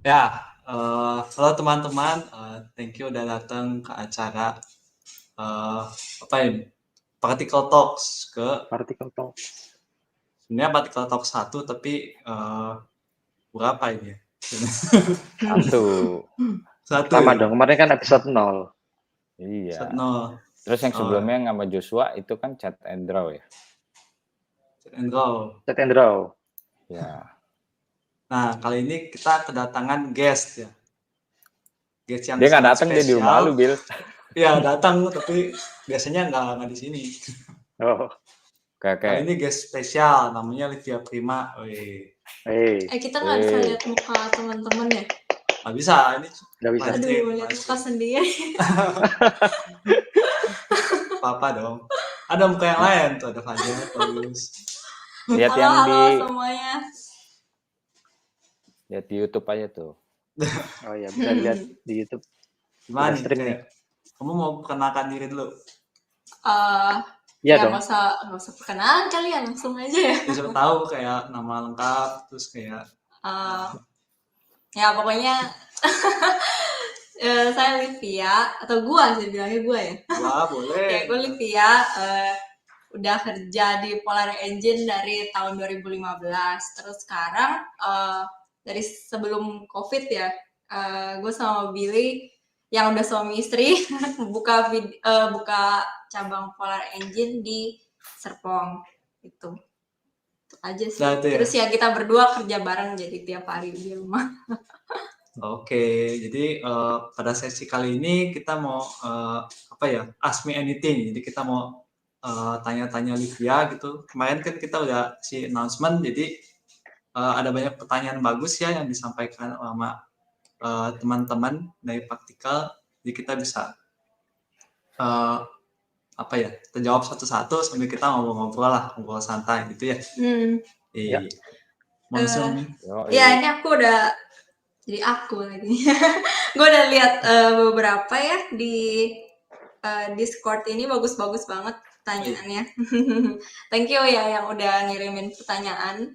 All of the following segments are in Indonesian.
Ya, halo teman-teman, thank you udah datang ke acara eh, apa ini? Particle Talks ke Partikel Talk. sebenarnya Particle Talks 1 tapi berapa ini ya? Satu. Satu Pertama ya? dong, kemarin kan episode 0. Iya. Set nol. Terus yang Oh, sebelumnya yang sama Joshua itu kan chat and draw ya. set and go. Set and draw. Ya. Nah, kali ini kita kedatangan guest ya. Guest yang Dia nggak sangat datang, dia di rumah spesial. lu, Bill. Ya, datang tapi biasanya nggak di sini. Oh, Kali Kayak ini guest spesial, namanya Livia Prima. Wih, hey, kita nggak bisa lihat muka teman-teman ya? nggak bisa, ini nggak bisa. live Aduh, stream, lihat live muka stream. sendiri. Apa dong? Ada muka yang lain tuh, ada Fajar, Paulus. lihat Halo, yang halo di semuanya. lihat di YouTube aja tuh. Oh ya, bisa dilihat di YouTube. Gimana Kita nih? stream nih. Kamu mau kenalkan diri dulu? Iya Ya dong. nggak usah perkenalan kalian, langsung aja ya. Ya siapa tahu kayak nama lengkap, terus kayak Ya pokoknya saya Livia, atau gua sih bilangnya gua ya. gua boleh. Ya gue Livia, udah kerja di Polar Engine dari tahun 2015. Terus sekarang dari sebelum COVID ya, gue sama Billy yang udah suami istri buka cabang Polar Engine di Serpong gitu. Itu aja sih. Nah, itu ya. Terus ya kita berdua kerja bareng jadi tiap hari di rumah. Oke, jadi pada sesi kali ini kita mau apa ya? Ask me anything. Jadi kita mau tanya-tanya Livia gitu. Kemarin kan kita udah si announcement, jadi ada banyak pertanyaan bagus ya yang disampaikan sama teman-teman dari praktikal. Jadi kita bisa apa ya, kita jawab satu-satu sambil kita ngobrol santai gitu ya. Ya. Langsung ya ini aku udah jadi aku lagi. Gue udah lihat beberapa ya di Discord ini, bagus-bagus banget pertanyaannya. Thank you ya yang udah ngirimin pertanyaan.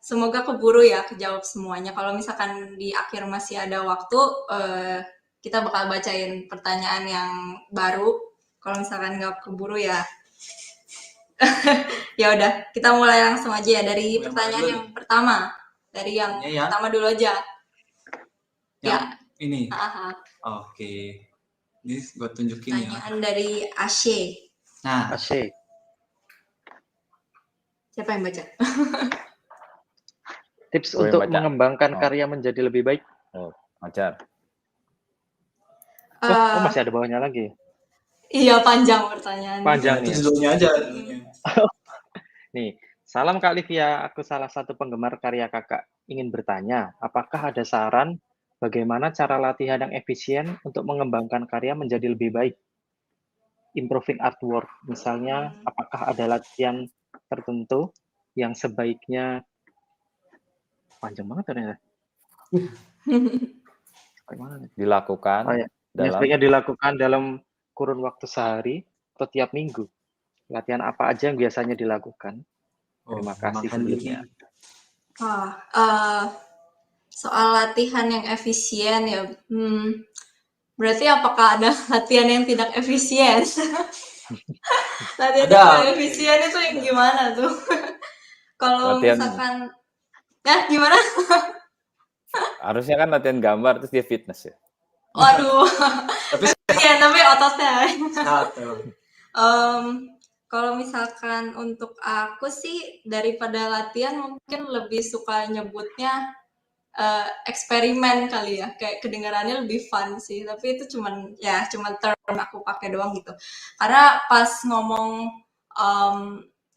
Semoga keburu ya kejawab semuanya. Kalau misalkan di akhir masih ada waktu, kita bakal bacain pertanyaan yang baru. Kalau misalkan nggak keburu ya, ya udah kita mulai langsung aja ya dari pertanyaan yang pertama. Dari yang pertama dulu aja. Yang Ya. ini. Oke. Ini gue tunjukin pertanyaan dari Ashe. Nah, Ashe. Siapa yang baca? Tips untuk mengembangkan karya menjadi lebih baik. Fajar. Oh, masih ada bawahnya lagi. Iya, panjang pertanyaannya. Panjang nih. Itu judulnya aja. Nih, salam Kak Livia. Aku salah satu penggemar karya Kakak. Ingin bertanya, apakah ada saran bagaimana cara latihan yang efisien untuk mengembangkan karya menjadi lebih baik? Improving artwork, misalnya, apakah ada latihan tertentu yang sebaiknya panjang banget ternyata. Dilakukan. Oh, ya. Yang sebaiknya dilakukan dalam kurun waktu sehari atau tiap minggu. Latihan apa aja yang biasanya dilakukan? Terima kasih sebelumnya. Soal latihan yang efisien ya, berarti apakah ada latihan yang tidak efisien? Latihan yang tidak efisien itu yang gimana tuh? Kalau misalkan, ya gimana? Harusnya kan latihan gambar terus dia fitness ya. Waduh, tapi ototnya. Kalau misalkan untuk aku sih daripada latihan mungkin lebih suka nyebutnya eksperimen kali ya, kayak kedengarannya lebih fun sih, tapi itu cuman term aku pakai doang gitu. Karena pas ngomong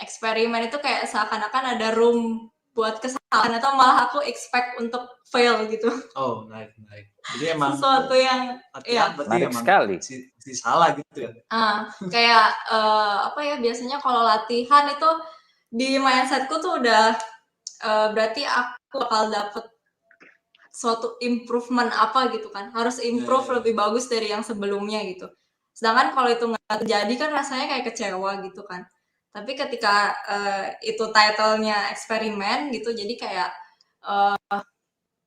eksperimen itu kayak seakan-akan ada room buat kesalahan atau malah aku expect untuk fail gitu. Oh, naik. Jadi emang sesuatu yang menarik sekali. Si salah gitu ya. Kayak apa ya, biasanya kalau latihan itu di mindsetku tuh udah berarti aku bakal dapet suatu improvement apa gitu kan, harus improve lebih bagus dari yang sebelumnya gitu. Sedangkan kalau itu nggak terjadi kan rasanya kayak kecewa gitu kan. Tapi ketika itu title-nya eksperimen gitu, jadi kayak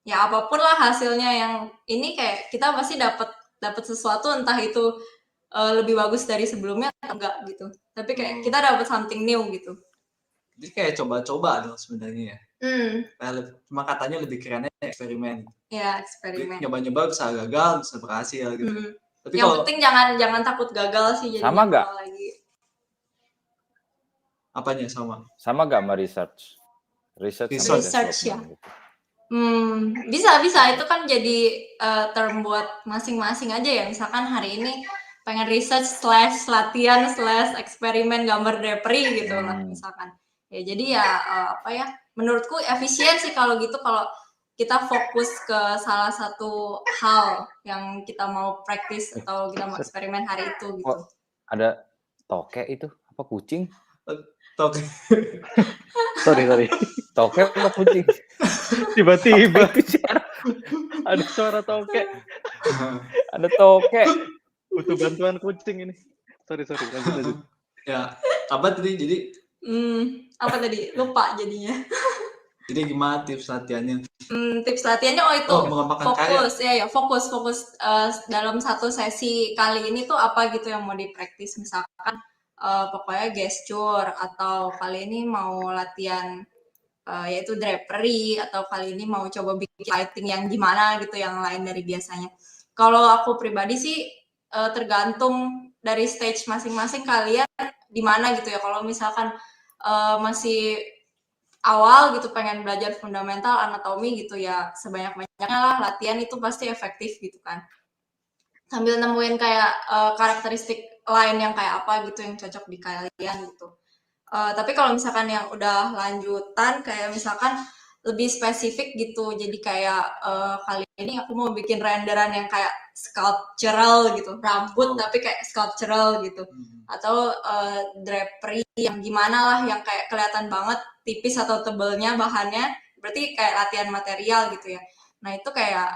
ya apapun lah hasilnya yang ini kayak kita pasti dapat sesuatu, entah itu lebih bagus dari sebelumnya atau enggak gitu. Tapi kayak kita dapat something new gitu. Jadi kayak coba-coba dong sebenarnya ya. Hmm, Cuma katanya lebih kerennya eksperimen. ya Jadi eksperimen. nyoba-nyoba bisa gagal, bisa berhasil gitu. Tapi Yang kalau penting jangan takut gagal sih jadinya Sama nggak? kalau lagi. apanya sama? Sama nggak sama research? Research sama Research ya. development gitu. Bisa itu kan jadi term buat masing-masing aja ya. Misalkan hari ini pengen research / latihan / eksperimen gambar drapery gitu lah misalkan. Ya jadi ya apa ya? Menurutku efisien sih kalau gitu, kalau kita fokus ke salah satu hal yang kita mau praktis atau kita mau eksperimen hari itu gitu. Kok ada tokek itu? Apa kucing? Oke. Sorry. Tokek apa kucing? Tiba-tiba Apa itu suara? ada suara tokek. Ada tokek. Butuh bantuan kucing ini. Sorry, lanjut. Ya, apa tadi? Jadi Apa tadi? Lupa jadinya. jadi gimana tips latihannya? Tips latihannya itu mengembangkan karya. fokus dalam satu sesi kali ini tuh apa gitu yang mau dipraktis, misalkan pokoknya gesture, atau kali ini mau latihan yaitu drapery, atau kali ini mau coba bikin lighting yang gimana gitu, yang lain dari biasanya. Kalau aku pribadi sih tergantung dari stage masing-masing kalian di mana gitu ya. Kalau misalkan masih awal gitu pengen belajar fundamental anatomi gitu ya, sebanyak-banyaknya lah latihan itu pasti efektif gitu kan, sambil nemuin kayak karakteristik lain yang kayak apa gitu yang cocok di kalian gitu. Tapi kalau misalkan yang udah lanjutan kayak misalkan lebih spesifik gitu, jadi kayak kali ini aku mau bikin renderan yang kayak sculptural gitu, rambut tapi kayak sculptural gitu, atau drapery yang gimana lah yang kayak kelihatan banget tipis atau tebelnya bahannya, berarti kayak latihan material gitu ya. Nah itu kayak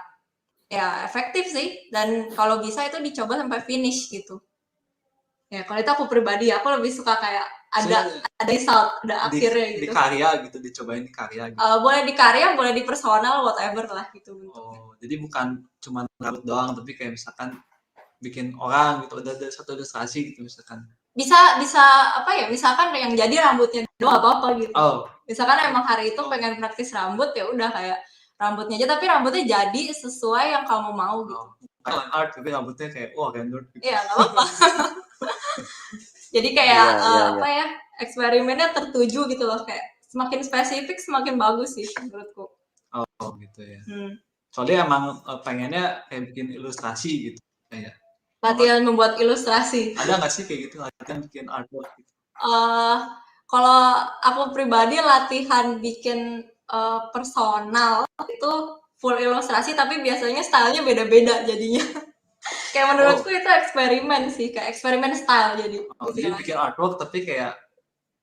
ya efektif sih, dan kalau bisa itu dicoba sampai finish gitu. Ya kalau itu aku pribadi, aku lebih suka kayak ada result, ada akhirnya Di gitu. karya gitu, dicobain di karya gitu. Boleh di karya, boleh di personal, whatever lah gitu bentuknya. Jadi bukan cuma rambut doang, tapi kayak misalkan bikin orang gitu, ada satu ilustrasi gitu misalkan. Bisa apa ya, misalkan yang jadi rambutnya doang apa gitu. Misalkan emang hari itu pengen praktis rambut, ya udah kayak rambutnya aja, tapi rambutnya jadi sesuai yang kamu mau gitu. Bukan art, tapi rambutnya kayak render gitu. Iya, nggak apa-apa. Jadi kayak apa ya, eksperimennya tertuju gitu loh, kayak semakin spesifik semakin bagus sih menurutku. Gitu ya. Soalnya emang pengennya kayak bikin ilustrasi gitu kayak. Latihan membuat ilustrasi. Ada nggak sih kayak gitu latihan bikin artwork gitu? Kalau aku pribadi latihan bikin personal itu full ilustrasi, tapi biasanya stylenya beda-beda jadinya. Kayak menurutku itu eksperimen sih, kayak eksperimen style jadi. Jadi bikin artwork tapi kayak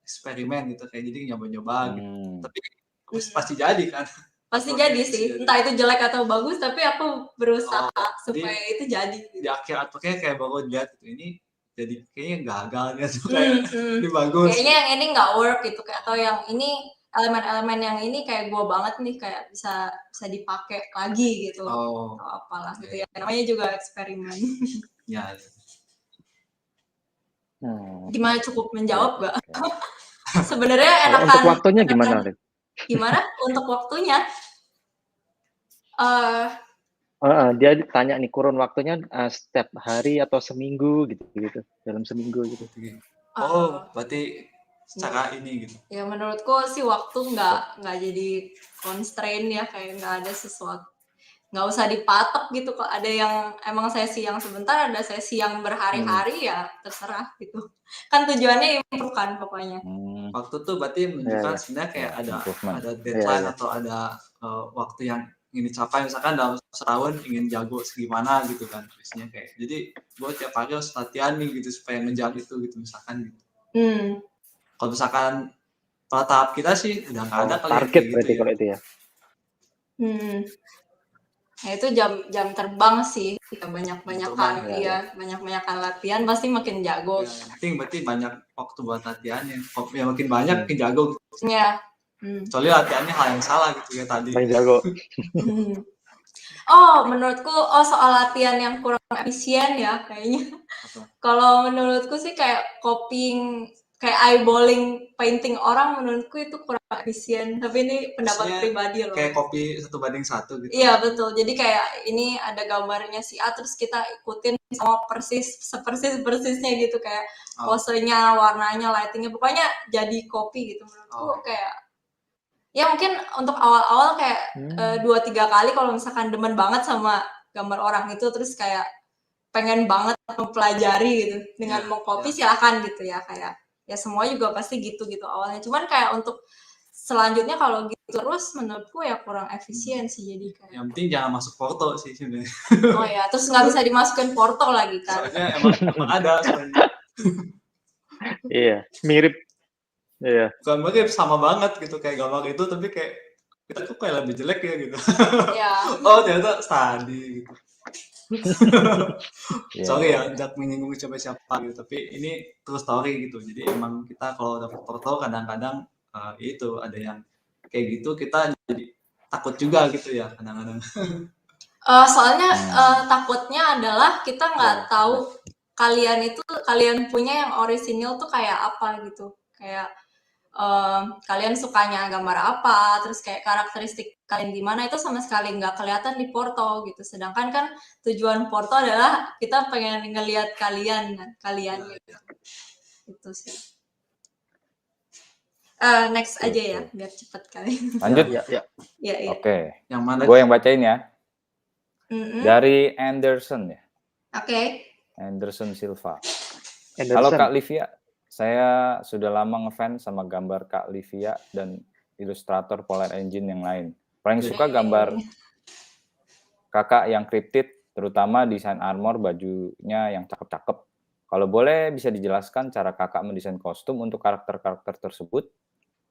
eksperimen gitu, kayak jadi nyoba-nyoba gitu. Tapi pasti jadi kan? Pasti jadi sih, entah itu jelek atau bagus, tapi aku berusaha supaya itu jadi. Di akhir artworknya kayak baru lihat gitu, ini jadi kayaknya gagal gitu, kayak ini bagus. Kayaknya yang ini nggak work gitu, atau yang ini elemen-elemen yang ini kayak gua banget nih, kayak bisa dipakai lagi gitu, atau apalah gitu ya. Namanya juga eksperimen. Ya. Gimana, cukup menjawab nggak? Sebenarnya enakan. Untuk waktunya gimana, Rip? Gimana? Untuk waktunya? Dia tanya nih, kurun waktunya setiap hari atau seminggu gitu, dalam seminggu gitu. Berarti secara ini gitu. Ya menurutku sih waktu nggak jadi constraint ya, kayak nggak ada sesuatu, nggak usah dipatok gitu. Kok ada yang emang sesi yang sebentar, ada sesi yang berhari-hari, ya terserah gitu. Kan tujuannya improve kan pokoknya. Waktu tuh berarti menunjukkan sebenarnya kayak ada deadline atau ada waktu yang ingin dicapai, misalkan dalam setahun ingin jago segimana gitu kan biasanya, kayak jadi gue tiap hari harus latihan nih gitu supaya ngejar itu gitu misalkan gitu. Kalau misalkan pada tahap kita sih udah nggak ada target berarti gitu, kalau itu ya. Nah itu jam terbang sih, kita banyak-banyakan banyak-banyakan latihan pasti makin jago. Penting berarti banyak waktu buat latihannya, ya makin banyak makin jago. Ya Kecuali latihannya hal yang salah gitu ya tadi. Paling jago. Menurutku soal latihan yang kurang efisien ya kayaknya. Kalau menurutku sih kayak copying, kayak eyeballing painting orang, menurutku itu kurang efisien. Tapi ini pendapat Maksudnya pribadi loh. kayak copy 1:1 gitu. Iya betul. Jadi kayak ini ada gambarnya si A, terus kita ikutin sama sepersis-persisnya gitu, kayak posenya, warnanya, lightingnya, pokoknya jadi copy gitu. Menurutku kayak ya mungkin untuk awal-awal kayak 2-3 kali kalau misalkan demen banget sama gambar orang itu, terus kayak pengen banget mempelajari gitu dengan mengcopy, silakan gitu ya, kayak ya semua juga pasti gitu awalnya. Cuman kayak untuk selanjutnya kalau gitu terus menurutku ya kurang efisien sih, jadi kayak Yang penting jangan masuk Porto sih sebenarnya. ya, terus nggak bisa dimasukin Porto lagi kan. Soalnya emang ada soalnya. Iya, mirip. Iya. Bukan mirip, sama banget gitu kayak gambar itu, tapi kayak kita tuh kayak lebih jelek ya gitu. Ya. Ternyata tadi gitu. Sorry ya, tidak menyinggung siapa gitu, tapi ini true story gitu. Jadi emang kita kalau dapat Porto kadang-kadang itu ada yang kayak gitu, kita jadi takut juga gitu ya kadang-kadang. Soalnya takutnya adalah kita nggak tahu kalian punya yang orisinil tuh kayak apa gitu, kayak kalian sukanya gambar apa, terus kayak karakteristik kalian gimana, itu sama sekali nggak kelihatan di Porto gitu. Sedangkan kan tujuan Porto adalah kita pengen ngelihat kaliannya gitu. Itu sih. Next aja ya, biar cepet kali. Lanjut. Ya. Oke. Yang mana? Gue yang bacain ya. Dari Anderson ya. Oke. Anderson Silva. Halo Kak Livia, saya sudah lama ngefans sama gambar Kak Livia dan ilustrator Polar Engine yang lain. Paling suka gambar kakak yang cryptid, terutama desain armor bajunya yang cakep-cakep. Kalau boleh bisa dijelaskan cara kakak mendesain kostum untuk karakter-karakter tersebut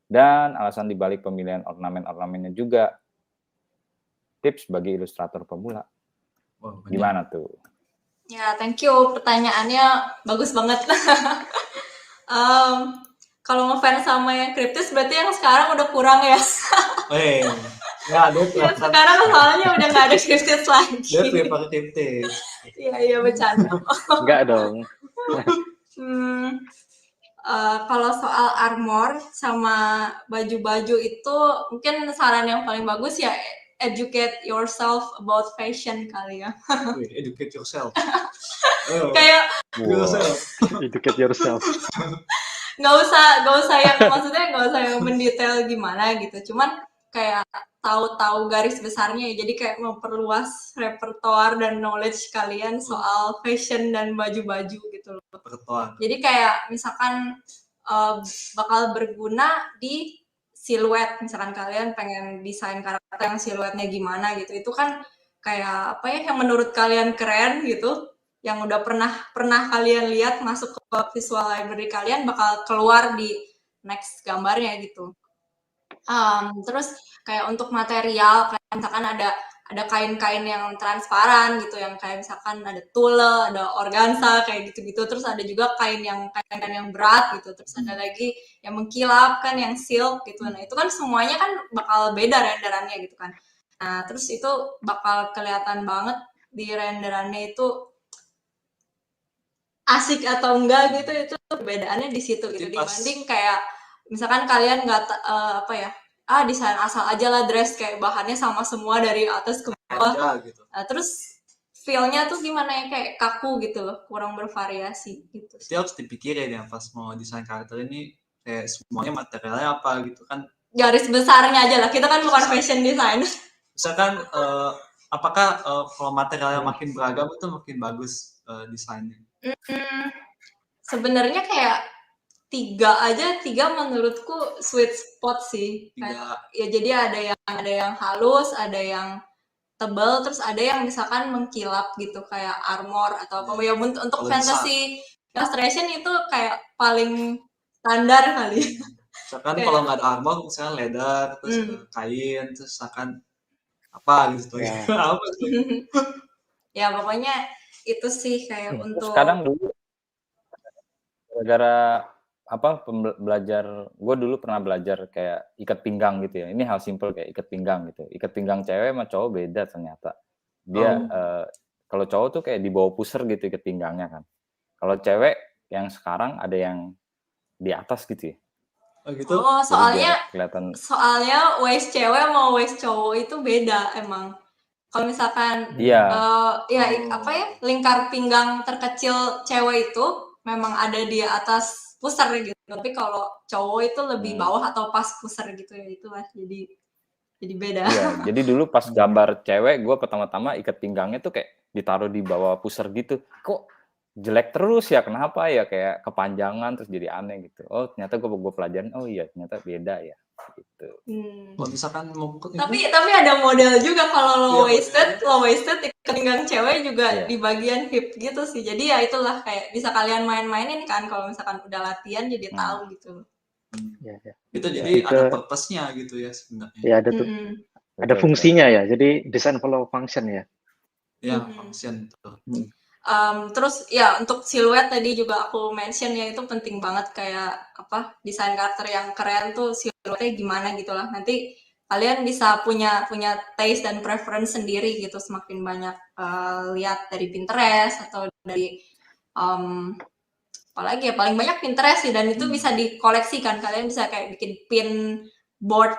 dan alasan dibalik pemilihan ornamen-ornamennya juga. Tips bagi ilustrator pemula. Gimana tuh? Ya, thank you. Pertanyaannya bagus banget. Kalau ngefans sama yang Cryptis berarti yang sekarang udah kurang ya. Sekarang soalnya udah nggak ada Cryptis lagi. Dia prefer Cryptis. Iya bercanda. Enggak dong. Kalau soal armor sama baju-baju itu mungkin saran yang paling bagus ya, educate yourself about fashion kali ya. Educate yourself. Kayak educate yourself. Nggak usah yang mendetail gimana gitu. Cuman kayak tahu garis besarnya ya. Jadi kayak memperluas repertoire dan knowledge kalian soal fashion dan baju-baju gitu loh. Jadi kayak misalkan bakal berguna di siluet, misalkan kalian pengen desain karakter yang siluetnya gimana gitu, itu kan kayak apa ya yang menurut kalian keren gitu, yang udah pernah kalian lihat masuk ke visual library kalian, bakal keluar di next gambarnya gitu. Terus kayak untuk material, kayak misalkan ada kain-kain yang transparan gitu, yang kayak misalkan ada tulle, ada organza kayak gitu-gitu. Terus ada juga kain yang berat gitu. Terus ada lagi yang mengkilap kan, yang silk gitu. Nah itu kan semuanya kan bakal beda renderannya gitu kan. Nah terus itu bakal kelihatan banget di renderannya itu asik atau enggak gitu. Itu perbedaannya di situ gitu, dibanding kayak misalkan kalian nggak desain asal aja lah, dress kayak bahannya sama semua dari atas ke bawah gitu. Terus feel-nya tuh gimana ya, kayak kaku gitu loh, kurang bervariasi gitu. Jadi harus dipikirin ya pas mau desain karakter ini, kayak semuanya materialnya apa gitu kan. Garis besarnya aja lah, kita kan bukan fashion design. Misalkan apakah kalau materialnya makin beragam itu makin bagus desainnya? Sebenarnya kayak tiga menurutku sweet spot sih. Kayak, ya jadi ada yang halus, ada yang tebal, terus ada yang misalkan mengkilap gitu kayak armor atau apa ya. Untuk fantasy illustration itu kayak paling standar kali. Misalkan kalau nggak ada armor, misalkan leather, terus kain, terus akan apa gitu ya. Apa sih? Ya pokoknya itu sih kayak untuk. Terus kadang dulu gara-gara belajar, gue dulu pernah belajar kayak ikat pinggang gitu ya. Ini hal simple kayak ikat pinggang gitu. Ikat pinggang cewek sama cowok beda ternyata. Dia kalau cowok tuh kayak di bawah pusar gitu ikat pinggangnya kan. Kalau cewek yang sekarang ada yang di atas gitu ya. Oh gitu. Oh, Jadi biar kelihatan. soalnya waist cewek sama waist cowok itu beda emang. Kalau misalkan lingkar pinggang terkecil cewek itu memang ada di atas pusar gitu. Tapi kalau cowok itu lebih bawah atau pas pusar gitu ya, itulah jadi beda. Iya, jadi dulu pas gambar cewek, gue pertama-tama ikat pinggangnya tuh kayak ditaruh di bawah pusar gitu. Kok jelek terus ya, kenapa ya, kayak kepanjangan terus jadi aneh gitu. Oh ternyata gue pelajarin, oh iya ternyata beda ya gitu. Kalau misalkan mau tapi ada model juga kalau low waisted ikat pinggang cewek juga di bagian hip gitu sih. Jadi ya itulah kayak bisa kalian main-mainin kan kalau misalkan udah latihan jadi tahu gitu. Itu jadi ada purpose-nya gitu ya sebenarnya. Ya ada tuh. Ada fungsinya ya. Jadi design follow function ya. Ya, function tuh. Terus ya untuk siluet tadi juga aku mention ya, itu penting banget kayak desain karakter yang keren tuh siluetnya gimana gitu lah. Nanti kalian bisa punya taste dan preference sendiri gitu, semakin banyak lihat dari Pinterest atau dari apalagi ya, paling banyak Pinterest sih, dan itu bisa dikoleksikan. Kalian bisa kayak bikin pin board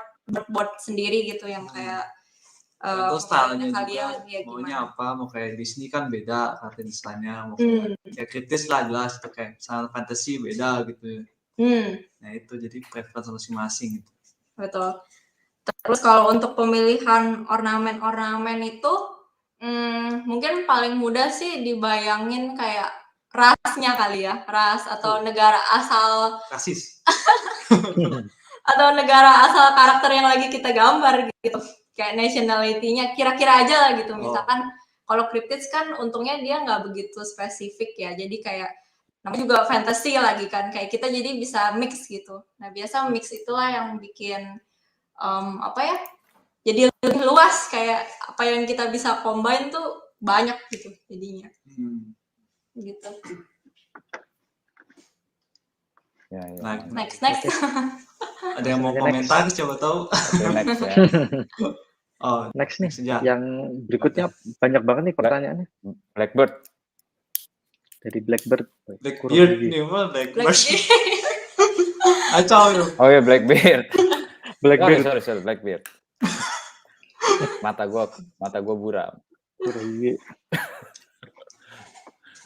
sendiri gitu yang kayak Contoh stylenya kalian juga, ya maunya apa, mau kayak Disney kan beda karakter desainnya, mau kayak kritis lah jelas, itu kayak Final Fantasy beda gitu. Nah itu jadi preference masing-masing gitu. Betul. Terus kalau untuk pemilihan ornamen itu mungkin paling mudah sih dibayangin kayak rasnya kali ya, ras atau negara asal rasis atau negara asal karakter yang lagi kita gambar gitu, kayak nationality-nya kira-kira aja lah gitu. Misalkan kalau cryptids kan untungnya dia nggak begitu spesifik ya, jadi kayak namanya juga fantasy lagi kan, kayak kita jadi bisa mix gitu. Nah biasa mix itulah yang bikin jadi lebih luas, kayak apa yang kita bisa combine tuh banyak gitu jadinya. Gitu. Ya. Next. Ada yang mau komentar? Coba tahu. Next ya. Next nih. Yang berikutnya banyak banget nih pertanyaannya. Blackbird. Dari Blackbird. Blackbeard nih mah Blackbird. Acau tuh. Oh ya Blackbeard. Sorry Blackbeard. Mata gua buram.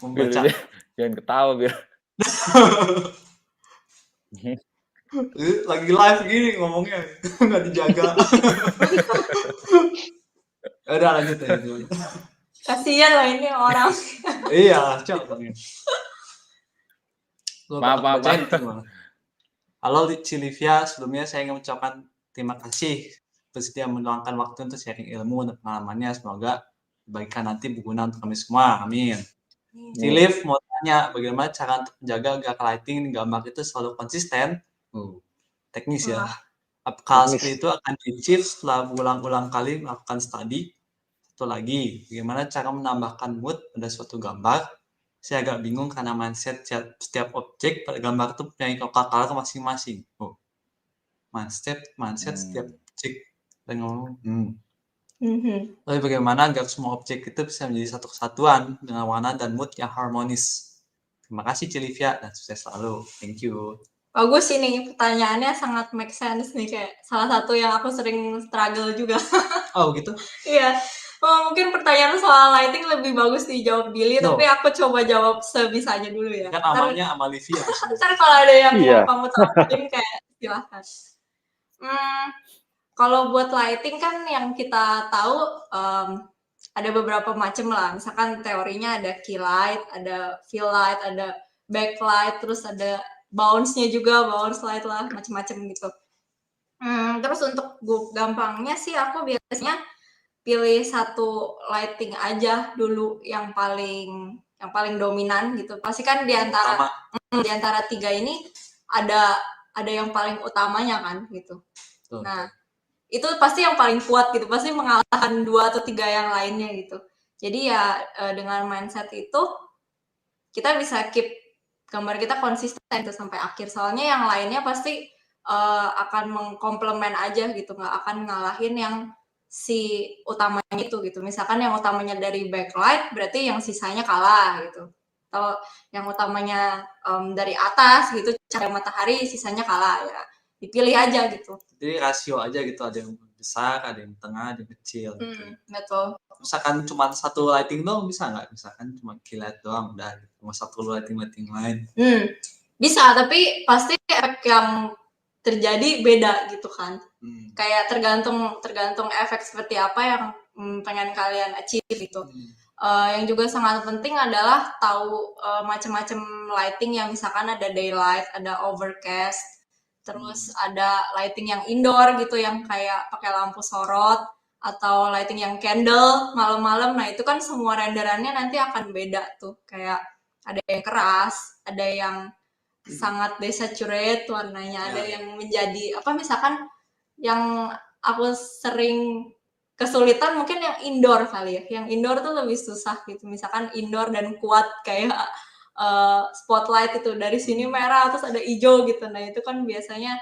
Membaca. Jangan ketawa biar. Lagi live gini ngomongnya, nggak dijaga. Udah lanjut ya. Kasian loh ini orang. Iya, coba. Maaf. Halo Cilivia, sebelumnya saya ingin mengucapkan terima kasih bersedia meluangkan waktu untuk sharing ilmu dan pengalamannya. Semoga kebaikan nanti berguna untuk kami semua. Amin. Cilif mau tanya, bagaimana cara untuk menjaga agar lighting gambar itu selalu konsisten? Teknis ya. Apakah seperti itu akan di-cheat setelah berulang-ulang kali melakukan study? Satu lagi, bagaimana cara menambahkan mood pada suatu gambar? Saya agak bingung karena mindset setiap objek pada gambar itu punya local color masing-masing. Mindset setiap objek. Tapi bagaimana agar semua objek itu bisa menjadi satu kesatuan dengan warna dan mood yang harmonis? Terima kasih Cilivia dan sukses selalu. Thank you. Bagus ini pertanyaannya, sangat make sense nih, kayak salah satu yang aku sering struggle juga. Oh gitu? Iya. Mungkin pertanyaan soal lighting lebih bagus dijawab Billy, tapi aku coba jawab sebisanya dulu ya. Kan amalnya sama Livia. Ntar kalau ada yang mau kamu tambahin kayak silahkan. Kalau buat lighting kan yang kita tahu ada beberapa macam lah. Misalkan teorinya ada key light, ada fill light, ada backlight, terus ada bounce-nya juga, bounce light lah, macam-macam gitu. Terus untuk gampangnya sih aku biasanya pilih satu lighting aja dulu yang paling dominan gitu. Pasti kan di antara tiga ini ada yang paling utamanya kan gitu. Nah, itu pasti yang paling kuat gitu, pasti mengalahkan 2 atau 3 yang lainnya gitu. Jadi ya dengan mindset itu kita bisa keep gambar kita konsisten tuh sampai akhir. Soalnya yang lainnya pasti akan mengkomplement aja gitu, nggak akan ngalahin yang si utamanya itu gitu. Misalkan yang utamanya dari backlight, berarti yang sisanya kalah gitu. Atau yang utamanya dari atas gitu, cahaya matahari, sisanya kalah ya. Dipilih aja gitu. Jadi rasio aja gitu, ada yang besar, ada yang tengah, ada yang kecil. Gitu. Betul. Misalkan cuma satu lighting doang bisa nggak? Misalkan cuma kilat doang udah, cuma satu lighting lain. Bisa, tapi pasti efek yang terjadi beda gitu kan. Kayak tergantung efek seperti apa yang pengen kalian achieve gitu. Yang juga sangat penting adalah tahu macam-macam lighting yang misalkan ada daylight, ada overcast, terus ada lighting yang indoor gitu yang kayak pakai lampu sorot, atau lighting yang candle malam-malam. Nah itu kan semua renderannya nanti akan beda tuh. Kayak ada yang keras, ada yang sangat desaturate warnanya, ada yang menjadi apa, misalkan yang aku sering kesulitan mungkin yang indoor kali ya. Yang indoor tuh lebih susah gitu. Misalkan indoor dan kuat kayak spotlight itu dari sini merah terus ada hijau gitu. Nah itu kan biasanya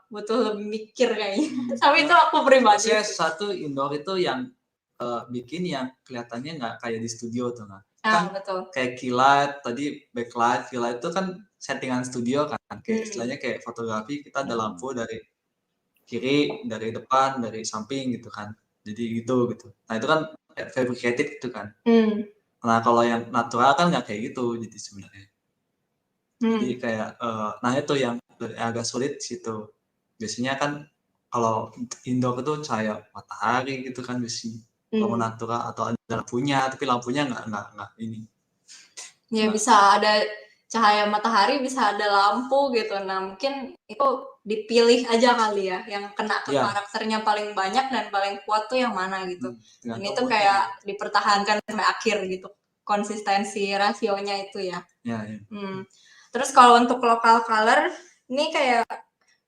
butuh lebih mikir kayaknya. Tapi itu aku pribadi. Biasanya satu indoor itu yang bikin yang kelihatannya nggak kayak di studio tuh nggak. Kan betul. Kayak kilat tadi, backlight, kilat itu kan settingan studio kan. Kayak istilahnya kayak fotografi, kita ada lampu dari kiri, dari depan, dari samping gitu kan. Jadi gitu. Nah itu kan fabricated gitu kan. Nah kalau yang natural kan nggak kayak gitu jadi sebenarnya. Jadi kayak nah itu yang agak sulit situ. Biasanya kan kalau indoor itu cahaya matahari gitu kan biasanya. Kalau natural atau ada lampunya, tapi lampunya nggak ini. Ya bisa ada cahaya matahari, bisa ada lampu gitu. Nah mungkin itu dipilih aja kali ya, yang kena ke karakternya paling banyak dan paling kuat tuh yang mana gitu. Dan itu kayak dipertahankan sampai akhir gitu, konsistensi rasionya itu ya. Terus kalau untuk local color, ini kayak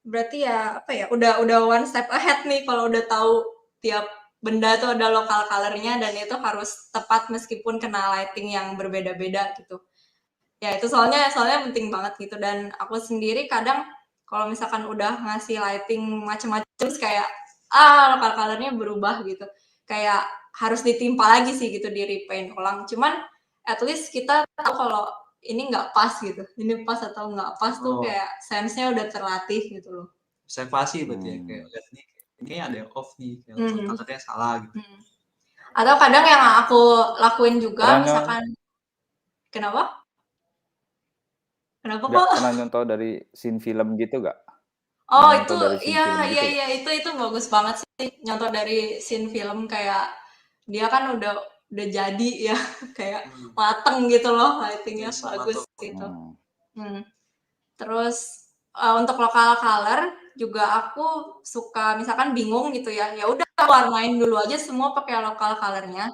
berarti ya apa ya, udah one step ahead nih kalau udah tahu tiap benda tuh ada local color-nya dan itu harus tepat meskipun kena lighting yang berbeda-beda gitu. Ya itu soalnya penting banget gitu. Dan aku sendiri kadang kalau misalkan udah ngasih lighting macam-macam terus kayak local color-nya berubah gitu. Kayak harus ditimpa lagi sih gitu, di repaint ulang. Cuman at least kita tahu kalau ini nggak pas gitu. Ini pas atau nggak pas tuh kayak sense-nya udah terlatih gitu loh. Observasi berarti ya, kayak lihat nih ini ada yang off nih, katanya salah gitu. Atau kadang yang aku lakuin juga misalkan kenapa kok? Pernah nyontoh dari scene film gitu gak? Oh itu iya itu bagus banget sih, nyontoh dari scene film. Kayak dia kan udah jadi ya kayak mateng gitu loh, lightingnya bagus gitu. Terus untuk local color juga aku suka, misalkan bingung gitu ya udah warnain dulu aja semua pakai local colornya,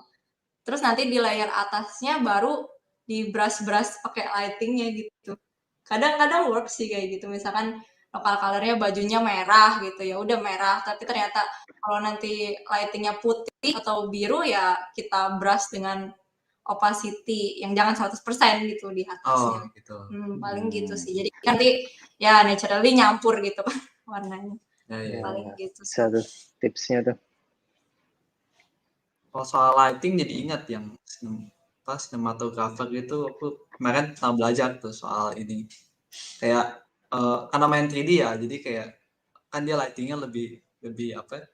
terus nanti di layer atasnya baru di brush pakai lightingnya gitu. Kadang work sih kayak gitu. Misalkan local colornya bajunya merah gitu, ya udah merah, tapi ternyata kalau nanti lightingnya putih atau biru ya kita brush dengan opacity yang jangan 100% gitu di atasnya. Gitu. Paling gitu sih. Jadi nanti ya naturally nyampur gitu kan warnanya. Paling gitu sih. Satu tipsnya tuh. Kalau soal lighting jadi ingat yang cinematographer gitu, aku kemarin pernah belajar tuh soal ini. Kayak karena main 3D ya, jadi kayak kan dia lightingnya lebih apa?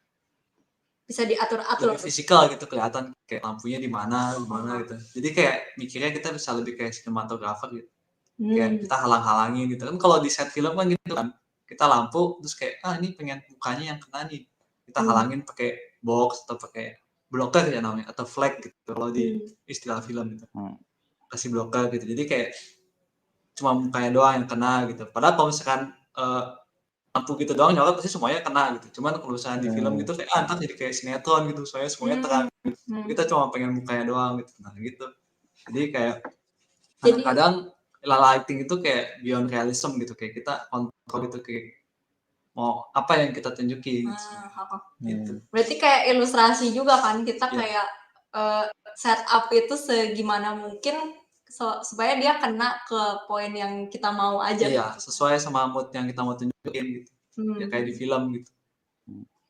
Bisa diatur-atur. Lebih fisikal gitu, kelihatan kayak lampunya di mana gitu. Jadi kayak mikirnya kita bisa lebih kayak cinematographer gitu. Kayak kita halang-halangin gitu kan. Kalau di set film kan gitu kan, kita lampu terus kayak ini pengen mukanya yang kena nih, kita halangin pakai box atau pakai blocker ya namanya, atau flag gitu kalau di istilah film gitu. Kasih blocker gitu. Jadi kayak cuma mukanya doang yang kena gitu. Padahal kalau misalkan lampu gitu doang nyala pasti semuanya kena gitu. Cuman kalau misalnya di film gitu kayak ntar jadi kayak sinetron gitu, soalnya semuanya terang gitu. Kita cuma pengen mukanya doang gitu. Nah gitu. Jadi kayak kadang-kadang lighting itu kayak beyond realism gitu, kayak kita kontrol gitu, kayak mau apa yang kita tunjukin gitu. Berarti kayak ilustrasi juga kan, kita kayak setup itu segimana mungkin supaya dia kena ke poin yang kita mau aja. Iya, sesuai sama mood yang kita mau tunjukin gitu. Ya kayak di film gitu.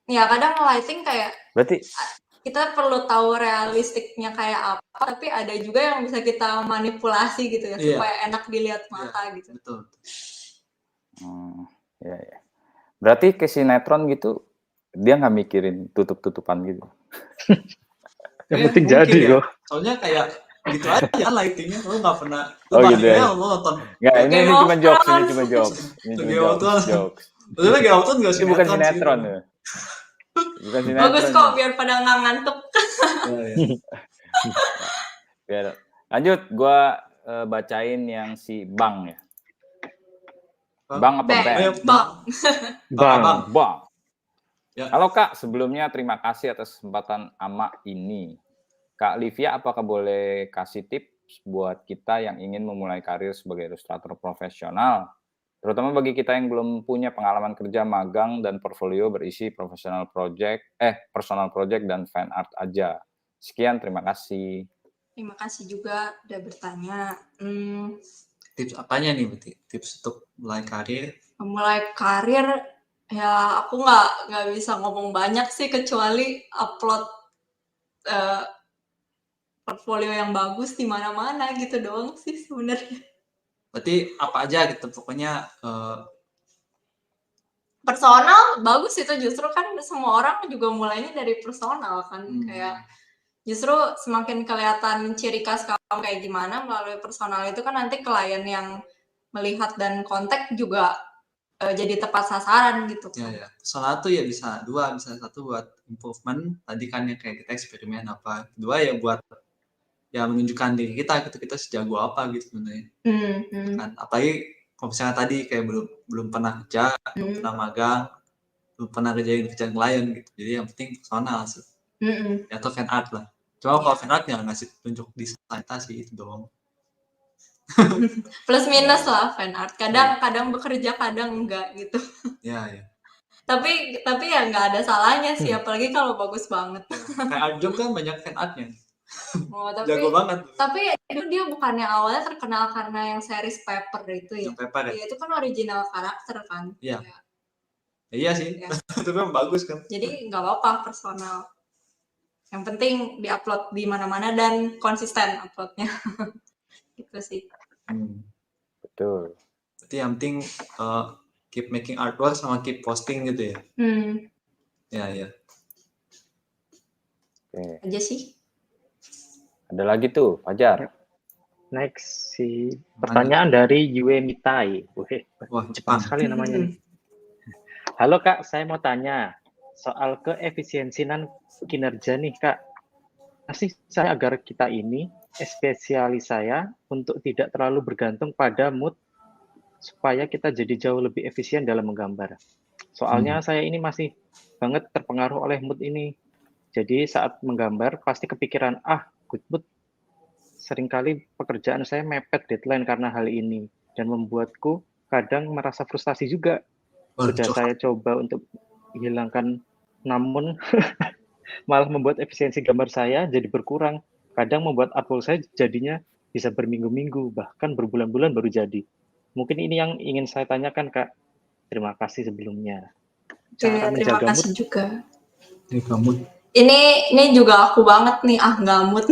Ya kadang lighting kayak Berarti kita perlu tahu realistiknya kayak apa, tapi ada juga yang bisa kita manipulasi gitu ya, supaya enak dilihat mata gitu. Betul. Ya. Berarti ke sinetron gitu dia nggak mikirin tutup-tutupan gitu. Yang penting jadi kok. Soalnya kayak gitu aja lightingnya, lu nggak pernah. Gitu ya. Lu nonton. Nggak, ini cuma jokes. Ini cuma jokes. Maksudnya Game of Thrones nggak sinetron. Ini bukan sinetron ya. Bukan sinetron. Bagus kok, biar pada nggak ngantuk. Biar. Lanjut, gua bacain yang si Bang ya. Bang apa Bang? Bang. Ya. Halo Kak, sebelumnya terima kasih atas kesempatan ama ini. Kak Livia, apakah boleh kasih tips buat kita yang ingin memulai karir sebagai ilustrator profesional? Terutama bagi kita yang belum punya pengalaman kerja magang dan portfolio berisi personal project dan fan art aja. Sekian, terima kasih. Terima kasih juga udah bertanya. Tips apanya nih, berarti? Tips untuk mulai karir? Mulai karir, ya aku nggak bisa ngomong banyak sih, kecuali upload portfolio yang bagus di mana-mana gitu doang sih sebenarnya. Berarti apa aja gitu, pokoknya personal bagus itu, justru kan semua orang juga mulainya dari personal kan. Kayak justru semakin kelihatan ciri khas kamu kayak gimana melalui personal itu kan nanti klien yang melihat dan kontak juga jadi tepat sasaran gitu. Ya. Personal tuh ya bisa dua, bisa satu buat improvement, tadi kan yang kayak kita eksperimen apa. Kedua ya buat ya menunjukkan diri kita gitu, kita sejago apa gitu sebenarnya. Kan apalagi kalau misalnya tadi kayak belum pernah kerja, belum pernah magang, belum pernah kerjaan klien gitu. Jadi yang penting personal sih. Atau fan art lah. Cuma kalau fan art ya ngasih tunjuk desain sih itu doang. Plus minus lah fan art. Kadang bekerja, kadang enggak gitu. Ya. Tapi ya nggak ada salahnya sih, apalagi kalau bagus banget. Kayak art job kan banyak fan artnya. Jago banget. Tapi itu dia bukannya awalnya terkenal karena yang series Paper itu ya. Yang Paper ya? Ya itu kan original karakter kan. Iya. Iya sih. Itu kan bagus kan. Jadi nggak apa-apa personal. Yang penting diupload di mana-mana dan konsisten uploadnya. Gitu sih. Betul. Berarti yang penting keep making artwork sama keep posting gitu ya. Ya. Oke. Aja sih. Ada lagi tuh, Fajar. Next, pertanyaan dari Yue Mitai. Wah, Jepang sekali namanya nih. Halo Kak, saya mau tanya soal keefisiensian kinerja nih Kak. Masih saya agar kita ini, spesialis saya, untuk tidak terlalu bergantung pada mood supaya kita jadi jauh lebih efisien dalam menggambar. Soalnya saya ini masih banget terpengaruh oleh mood ini. Jadi saat menggambar pasti kepikiran, good mood. Seringkali pekerjaan saya mepet deadline karena hal ini dan membuatku kadang merasa frustasi juga. Sudah saya coba untuk hilangkan, namun malah membuat efisiensi gambar saya jadi berkurang. Kadang membuat artwork saya jadinya bisa berminggu-minggu, bahkan berbulan-bulan baru jadi. Mungkin ini yang ingin saya tanyakan, Kak. Terima kasih sebelumnya. Cara menjaga terima kasih mood juga. Mood. Ini juga aku banget nih, nggak mood.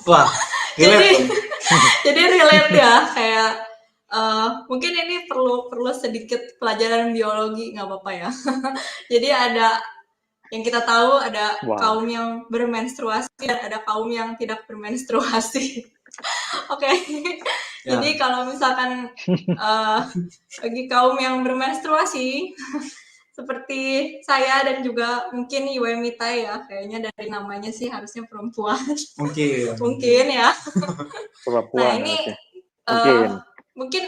Wah, jadi relate ya, kayak mungkin ini perlu sedikit pelajaran biologi, nggak apa-apa ya. Jadi ada yang kita tahu, ada kaum yang bermenstruasi dan ada kaum yang tidak bermenstruasi. Oke. Jadi kalau misalkan bagi kaum yang bermenstruasi seperti saya dan juga mungkin Yue Mitai ya, kayaknya dari namanya sih harusnya perempuan. Mungkin ya. Perempuan. Nah ini mungkin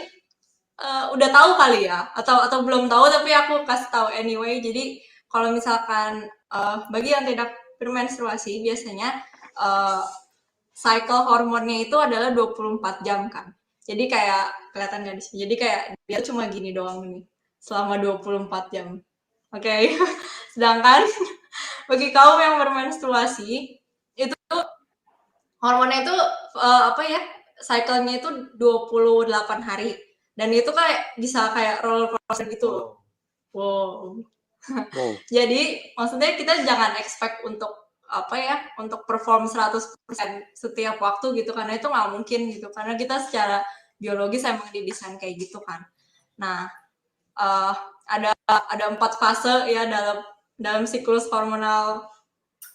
udah tahu kali ya, atau belum tahu tapi aku kasih tahu anyway. Jadi kalau misalkan bagi yang tidak bermenstruasi biasanya cycle hormonnya itu adalah 24 jam kan. Jadi kayak kelihatan nggak di sini. Jadi kayak dia cuma gini doang nih selama 24 jam. Oke. Sedangkan bagi kaum yang bermenstruasi itu hormonnya itu cycle-nya itu 28 hari. Dan itu kayak bisa kayak roller coaster gitu loh. Wow. Wow. Jadi maksudnya kita jangan expect untuk untuk perform 100% setiap waktu gitu, karena itu nggak mungkin gitu, karena kita secara biologis emang didesain kayak gitu kan. Nah, ada 4 fase ya dalam siklus hormonal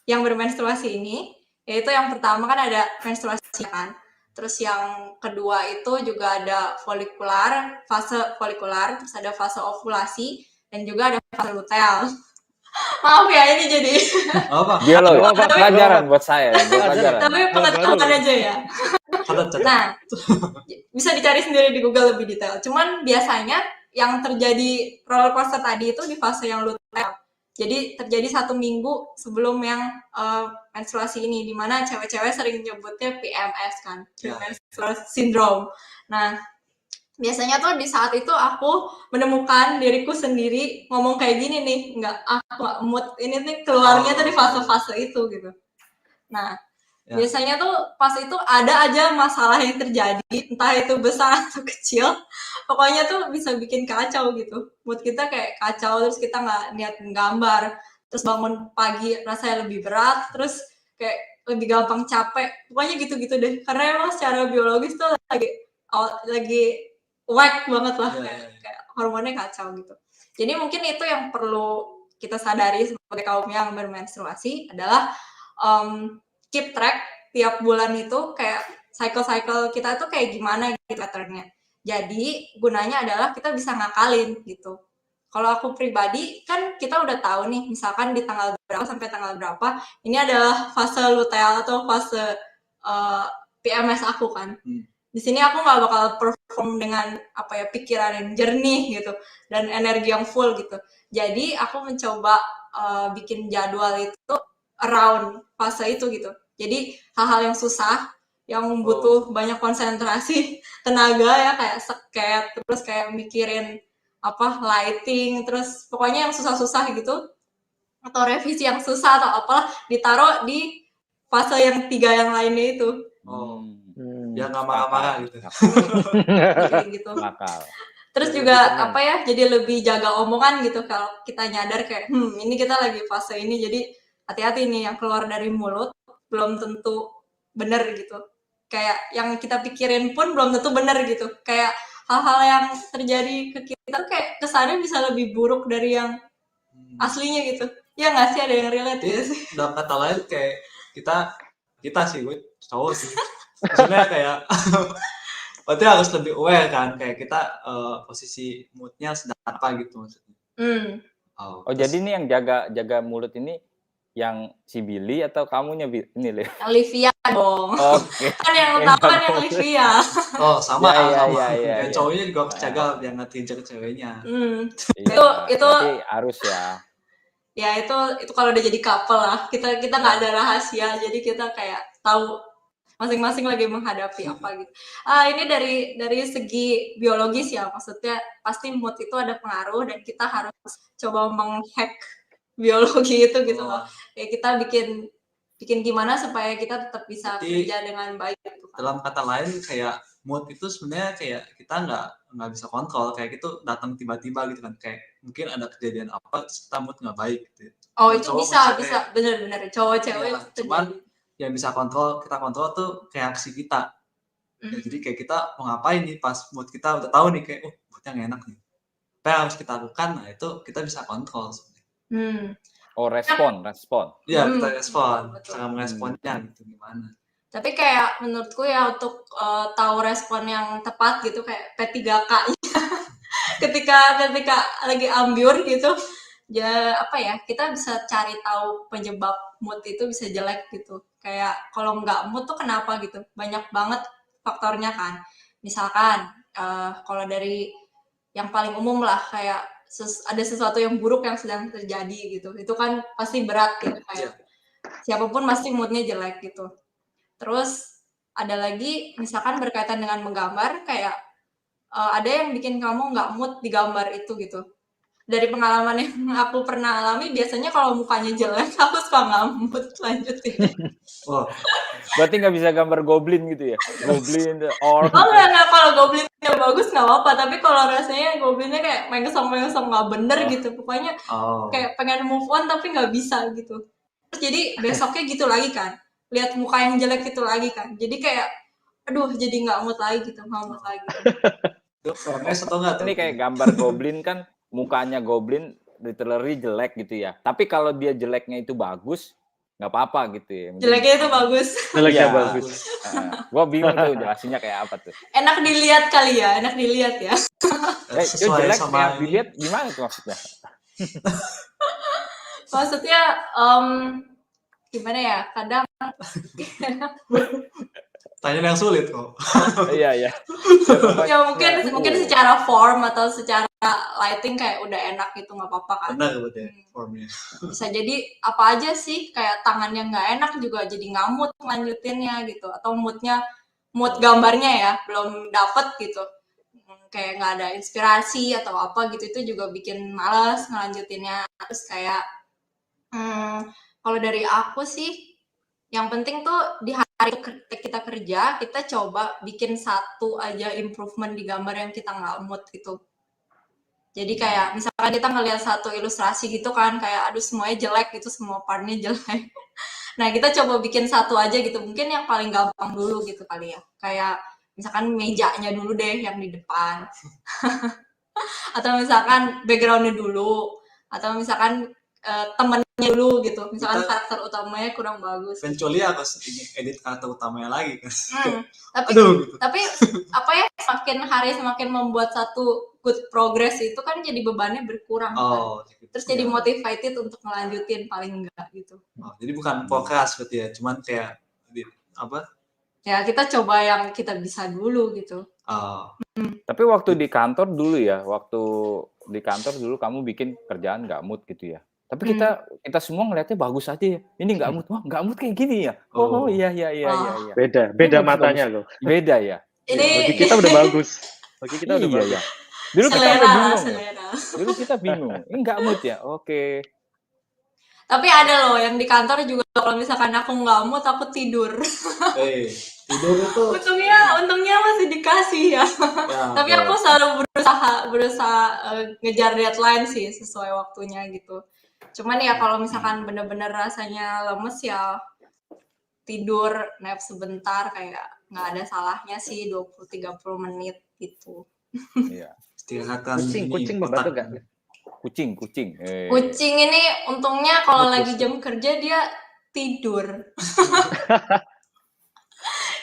yang bermenstruasi ini, yaitu yang pertama kan ada menstruasi kan. Terus yang kedua itu juga ada fase folikular, terus ada fase ovulasi, dan juga ada fase luteal. Maaf ya, ini jadi biologi pelajaran buat saya, pelajaran. tapi pengetahuan aja ya. Nah, bisa dicari sendiri di Google lebih detail. Cuman biasanya yang terjadi roller coaster tadi itu di fase yang luteal. Jadi terjadi 1 minggu sebelum yang menstruasi ini, di mana cewek-cewek sering nyebutnya PMS kan, premenstrual syndrome. Nah, biasanya tuh di saat itu aku menemukan diriku sendiri ngomong kayak gini nih, aku nggak mood, ini nih keluarnya tuh di fase-fase itu gitu. Nah, biasanya tuh pas itu ada aja masalah yang terjadi, entah itu besar atau kecil, pokoknya tuh bisa bikin kacau gitu. Mood kita kayak kacau, terus kita nggak niat gambar, terus bangun pagi rasanya lebih berat, terus kayak lebih gampang capek, pokoknya gitu-gitu deh. Karena emang secara biologis tuh lagi whack banget lah, kayak hormonnya kacau gitu. Jadi mungkin itu yang perlu kita sadari sebagai kaum yang bermenstruasi adalah keep track tiap bulan itu kayak cycle kita tuh kayak gimana gitu patternnya. Jadi gunanya adalah kita bisa ngakalin gitu. Kalau aku pribadi kan kita udah tahu nih, misalkan di tanggal berapa sampai tanggal berapa ini adalah fase luteal atau fase PMS aku kan. Di sini aku nggak bakal perform dengan pikiran yang jernih gitu dan energi yang full gitu. Jadi aku mencoba bikin jadwal itu around fase itu gitu. Jadi hal-hal yang susah, yang butuh banyak konsentrasi, tenaga ya, kayak sket, terus kayak mikirin lighting, terus pokoknya yang susah-susah gitu, atau revisi yang susah atau apalah, ditaruh di fase yang 3 yang lainnya itu. Ya nggak marah-marah gitu. Gitu. Nakal. Terus juga jadi lebih jaga omongan gitu, kalau kita nyadar kayak ini kita lagi fase ini, jadi hati-hati nih yang keluar dari mulut belum tentu bener gitu. Kayak yang kita pikirin pun belum tentu bener gitu. Kayak hal-hal yang terjadi ke kita kayak kesannya bisa lebih buruk dari yang aslinya gitu. Ya nggak sih, ada yang relate ya sih? Dalam kata lain kayak kita sih, gue cowok sih. Maksudnya kayak berarti harus lebih aware kan, kayak kita posisi moodnya sedang apa gitu maksudnya. Jadi ini yang jaga mulut ini yang si Billy atau kamunya ini Le? Olivia dong. Kan yang utama kan yang Olivia. Sama. Kayak cowoknya juga jaga biar nggak tinjak ceweknya. Itu harus ya. Ya itu kalau udah jadi couple lah, kita nggak ada rahasia, jadi kita kayak tahu masing-masing lagi menghadapi apa gitu. Ini dari segi biologis ya, maksudnya pasti mood itu ada pengaruh dan kita harus coba menghack biologi itu gitu loh. Kayak kita bikin gimana supaya kita tetap bisa kerja dengan baik gitu kan. Dalam kata lain kayak mood itu sebenarnya kayak kita nggak bisa kontrol, kayak gitu datang tiba-tiba gitu kan, kayak mungkin ada kejadian apa terus kita mood nggak baik gitu. Itu bisa bener-bener cowok cewek. Cuman yang bisa kita kontrol tuh reaksi kita. Ya, jadi kayak kita mau ngapain nih pas mood kita udah tahu nih kayak moodnya nggak enak nih, apa yang harus kita lakukan, nah itu kita bisa kontrol sebenarnya. Respon. Iya, kita respon, cara meresponnya gitu gimana. Tapi kayak menurutku ya, untuk tahu respon yang tepat gitu, kayak P3K-nya ketika lagi ambiur gitu, kita bisa cari tahu penyebab mood itu bisa jelek gitu. Kayak kalau nggak mood tuh kenapa gitu, banyak banget faktornya kan. Misalkan kalau dari yang paling umum lah, kayak ada sesuatu yang buruk yang sedang terjadi gitu, itu kan pasti berat gitu, kayak siapapun pasti moodnya jelek gitu. Terus ada lagi misalkan berkaitan dengan menggambar, kayak ada yang bikin kamu nggak mood di gambar itu gitu. dari pengalaman yang aku pernah alami, biasanya kalau mukanya jelek, aku suka ngamut lanjutin. Oh, Berarti nggak bisa gambar goblin gitu ya? Goblin, the orc. Oh enggak, kalau goblinnya bagus nggak apa-apa, tapi kalau rasanya goblinnya kayak mengsem-mengsem nggak bener gitu, pokoknya oh, kayak pengen move on tapi nggak bisa gitu. Terus jadi besoknya gitu lagi kan, lihat muka yang jelek itu lagi kan, jadi kayak aduh jadi nggak mood lagi gitu, nggak mood lagi. itu PMS atau enggak tuh? Ini kayak gambar goblin kan, mukanya goblin literally jelek gitu ya. Tapi kalau dia jeleknya itu bagus, nggak apa-apa gitu ya. Jeleknya itu bagus. Jeleknya Iya. bagus. Gue bingung tuh jelasinnya kayak apa tuh. Enak dilihat kali ya, enak dilihat ya. Itu Sesuai jelek sama kayak ini. dilihat gimana tuh maksudnya? Maksudnya gimana ya, kadang Tanya yang sulit kok. Iya, iya. ya mungkin secara form atau secara lighting kayak udah enak gitu, nggak apa-apa kan. Benar betul formnya. Bisa jadi apa aja sih, kayak tangan yang nggak enak juga jadi ngamut lanjutinnya gitu, atau mood gambarnya ya belum dapet gitu, kayak nggak ada inspirasi atau apa gitu, itu juga bikin malas ngelanjutinnya. Terus kayak kalau dari aku sih yang penting tuh di hari kita kerja, kita coba bikin satu aja improvement di gambar yang kita nggak mood gitu. Jadi kayak misalkan kita ngelihat satu ilustrasi gitu kan, kayak aduh semuanya jelek gitu, semua partnya jelek. Nah kita coba bikin satu aja gitu, mungkin yang paling gampang dulu gitu kali ya. Kayak misalkan mejanya dulu deh yang di depan. Atau misalkan backgroundnya dulu. Atau misalkan temennya dulu gitu. Misalkan karakter utamanya kurang bagus. Kecuali aku edit karakter utamanya lagi kan. Tapi apa ya, semakin hari semakin membuat satu good progress itu kan jadi bebannya berkurang kan. Terus jadi motivated untuk ngelanjutin paling enggak gitu. Jadi bukan prokras berarti ya, cuman kayak apa? Ya kita coba yang kita bisa dulu gitu. Tapi waktu di kantor dulu ya, kamu bikin kerjaan nggak mood gitu ya. Tapi kita semua ngelihatnya bagus aja ya. Ini nggak mood, wah nggak mood kayak gini ya. Oh iya. Beda matanya loh. Beda ya. Bagi kita udah bagus. Ya. Dulu kita bingung. Ini nggak mood ya. Oke. Tapi ada loh yang di kantor juga, kalau misalkan aku nggak mood, aku tidur. Tidur itu. Untungnya masih dikasih ya. Tapi aku selalu berusaha ngejar deadline sih sesuai waktunya gitu. Cuman ya kalau misalkan bener-bener rasanya lemes ya tidur, nap sebentar, kayak nggak ada salahnya sih 20-30 menit gitu. Iya. Kucing membantu nggak? Kucing. Kucing ini untungnya kalau lagi jam kerja dia tidur.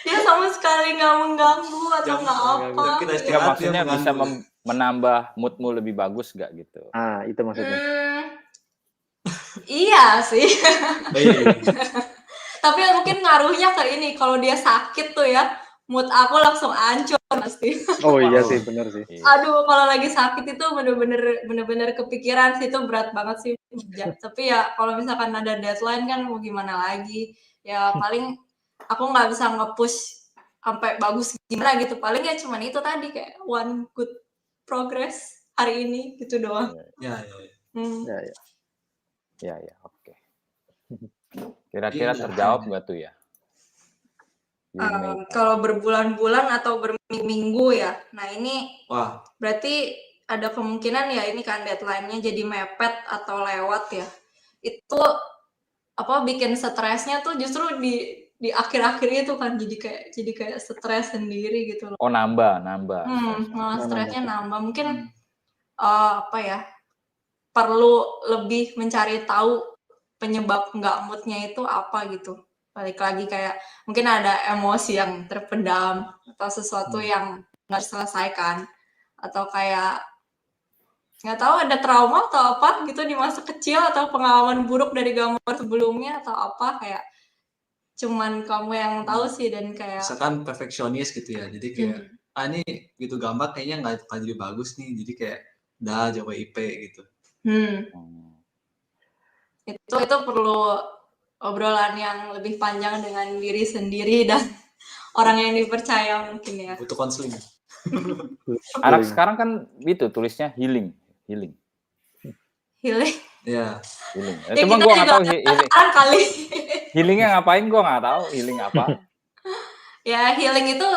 Dia sama sekali nggak mengganggu atau nggak apa. Ya, maksudnya bisa menambah moodmu lebih bagus nggak gitu? Itu maksudnya. Iya sih. Tapi mungkin ngaruhnya ke ini, kalau dia sakit tuh ya, mood aku langsung hancur pasti. Oh iya sih, bener sih. Aduh, kalau lagi sakit itu bener-bener kepikiran sih, itu berat banget sih. Tapi ya kalau misalkan ada deadline kan mau gimana lagi. Ya paling aku nggak bisa nge-push sampai bagus gimana gitu. Paling ya cuman itu tadi, kayak one good progress hari ini gitu doang. Ya, oke. Kira-kira terjawab nggak tuh ya? Kalau berbulan-bulan atau berminggu ya. Nah ini berarti ada kemungkinan ya ini kan deadline-nya jadi mepet atau lewat ya. Itu bikin stresnya tuh justru di akhir-akhir itu kan, jadi kayak stres sendiri gitu loh. Nambah. Malah stresnya nambah. Mungkin perlu lebih mencari tahu penyebab nggak moodnya itu apa gitu. Balik lagi kayak mungkin ada emosi yang terpendam atau sesuatu yang nggak diselesaikan, atau kayak nggak tahu ada trauma atau apa gitu di masa kecil, atau pengalaman buruk dari gambar sebelumnya atau apa, kayak cuman kamu yang tahu sih. Dan kayak misalkan perfeksionis gitu ya, jadi kayak ini gitu gambar kayaknya nggak jadi bagus nih, jadi kayak coba IP gitu. Itu perlu obrolan yang lebih panjang dengan diri sendiri dan orang yang dipercaya mungkin ya. Butuh konseling. Anak sekarang kan itu tulisnya healing. Healing. Ya. Healing. Ya Cuma kita gue nggak juga tahu healing. kali. Healingnya ngapain gue nggak tahu. Healing apa? Ya healing itu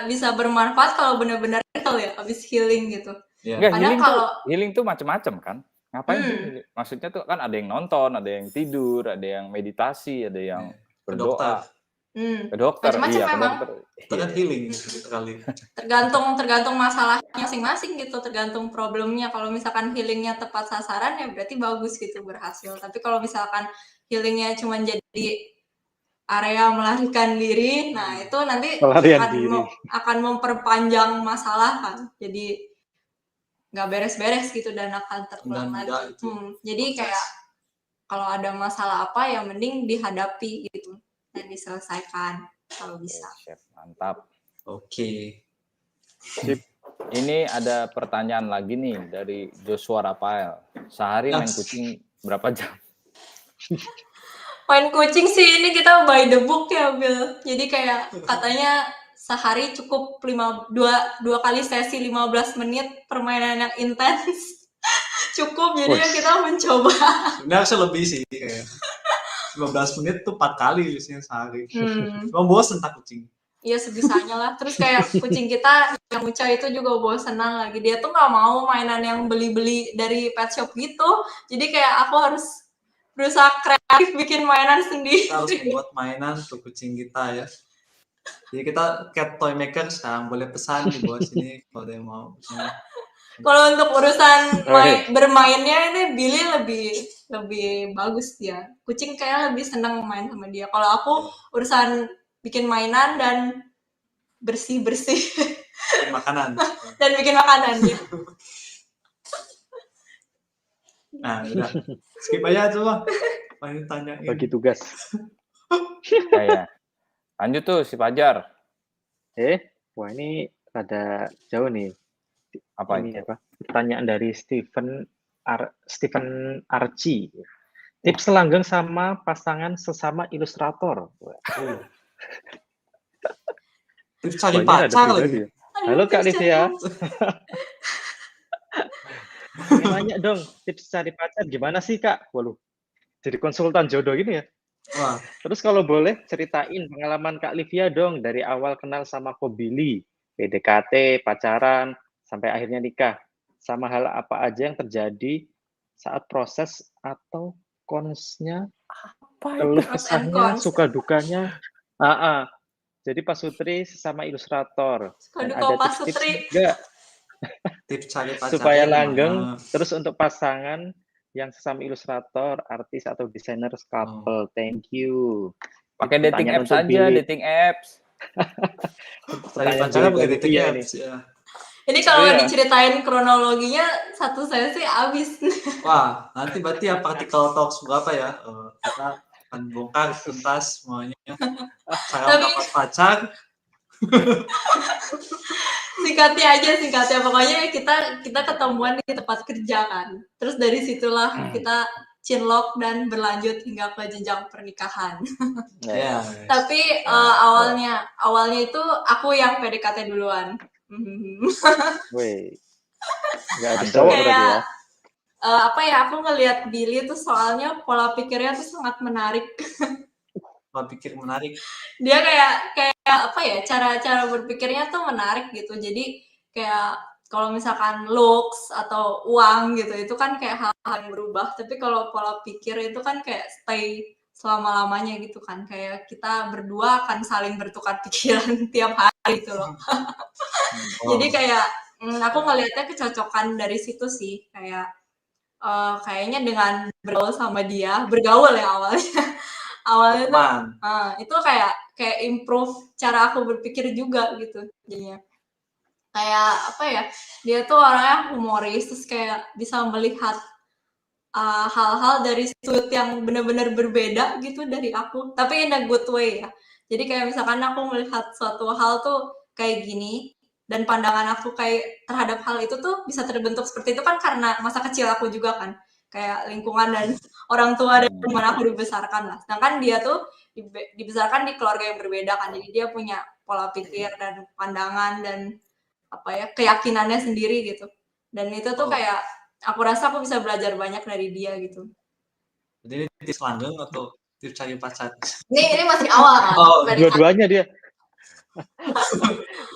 bisa bermanfaat kalau benar-benar heal ya, habis healing gitu. Ya. Enggak, Kadang kalau healing tuh macam-macam kan. Ngapain sih? hmm, Maksudnya tuh kan ada yang nonton, ada yang tidur, ada yang meditasi, ada yang Ke dokter. berdoa. Ke dokter, macam-macam iya ke memang. dokter. Itu kan healing gitu kali. Tergantung masalahnya masing-masing gitu, tergantung problemnya. Kalau misalkan healingnya tepat sasaran ya berarti bagus gitu, berhasil. Tapi kalau misalkan healingnya cuma jadi area melarikan diri, nah itu nanti Pelarian diri. akan memperpanjang masalah kan. Jadi nggak beres-beres gitu dan akan terulang lagi. Jadi kayak kalau ada masalah apa ya mending dihadapi gitu dan diselesaikan kalau bisa. Mantap. Oke. Sip. Ini ada pertanyaan lagi nih dari Joshua Rafael. Sehari main kucing berapa jam? Main kucing sih ini kita by the book ya, Bill. Jadi kayak katanya sehari cukup dua kali sesi 15 menit permainan yang intens. Cukup, jadi kita mencoba. Sebenarnya lebih sih kayak 15 menit tuh 4 kali biasanya sehari. Cuma bosen tak kucing. Iya sebisanya lah. Terus kayak kucing kita yang Uca itu juga bosenan lagi. Dia tuh nggak mau mainan yang beli-beli dari pet shop gitu. Jadi kayak aku harus berusaha kreatif bikin mainan sendiri. Kita harus membuat mainan untuk kucing kita ya. Jadi kita cat toy maker sekarang boleh pesan di bawah sini kalau ada yang mau. Kalau untuk urusan bermainnya ini Billy lebih bagus dia. Kucing kayak lebih senang main sama dia. Kalau aku urusan bikin mainan dan bersih-bersih. Bikin makanan. Dan bikin makanan ya. Nah, udah. Skip aja coba. Pengen tanyain. Bagi tugas. Ya. Lanjut tuh si Fajar. Wah ini rada jauh nih. Apa ini itu? apa? Pertanyaan dari Stephen Archie. Tips langgeng sama pasangan sesama ilustrator. Tips cari pacar lagi. Halo Kak Livia. Nanya dong, tips cari pacar gimana sih Kak? Waduh, jadi konsultan jodoh gini ya. Wah. Terus kalau boleh ceritain pengalaman Kak Livia dong dari awal kenal sama Ko Billy, PDKT, pacaran, sampai akhirnya nikah. Sama hal apa aja yang terjadi saat proses atau konsnya, keluh kesahnya, suka dukanya. Jadi Pak Sutri sesama ilustrator. Dan ada tips-tips enggak? Tips cari pacar supaya langgeng. Terus untuk pasangan yang sesama ilustrator, artis atau desainer couple. Thank you. Pakai dating apps aja, dating apps. Cari pacarnya pakai dating apps ya. Ini kalau diceritain kronologinya satu sesi habis. Wah, nanti berarti ya Practical Talks berapa ya? Kita akan bongkar tuntas semuanya. Cara dapat pacar. Singkatnya pokoknya kita ketemuan di tempat kerja kan. Terus dari situlah kita cinlok dan berlanjut hingga ke jenjang pernikahan. Tapi awalnya itu aku yang PDKT duluan. Wih, nggak ada cowok berarti ya? Aku ngelihat Billy tuh soalnya pola pikirnya tuh sangat menarik. Pola pikir menarik. Dia kayak cara berpikirnya tuh menarik gitu. Jadi kayak kalau misalkan looks atau uang gitu itu kan kayak hal-hal yang berubah. Tapi kalau pola pikir itu kan kayak stay selama-lamanya gitu kan. Kayak kita berdua akan saling bertukar pikiran tiap hari gitu loh. Jadi kayak aku ngelihatnya kecocokan dari situ sih. Kayak kayaknya dengan bergaul ya awalnya tuh itu kayak improve cara aku berpikir juga gitu jadinya. Kayak dia tuh orangnya humoris, terus kayak bisa melihat hal-hal dari sudut yang benar-benar berbeda gitu dari aku, tapi in a good way ya. Jadi kayak misalkan aku melihat suatu hal tuh kayak gini, dan pandangan aku kayak terhadap hal itu tuh bisa terbentuk seperti itu kan karena masa kecil aku juga kan, kayak lingkungan dan orang tua dari mana aku dibesarkan lah. Sedangkan dia tuh dibesarkan di keluarga yang berbeda kan, jadi dia punya pola pikir dan pandangan dan keyakinannya sendiri gitu. Dan itu tuh kayak aku rasa aku bisa belajar banyak dari dia gitu. Jadi ini tips langgeng atau tips cari pacar? Ini masih awal kan? Oh, dua-duanya dia.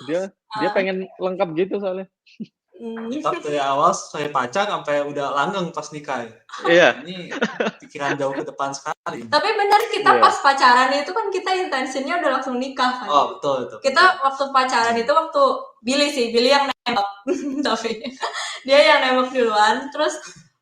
dia pengen lengkap gitu soalnya. Tetap dari awal cari pacar sampai udah langgeng pas nikah. Iya. Ini pikiran jauh ke depan sekali. Tapi benar kita pas pacaran itu kan kita intensinya udah langsung nikah kan. Oh, betul itu. Kita waktu pacaran itu waktu Billy yang nembak. Tapi dia yang nembak duluan. Terus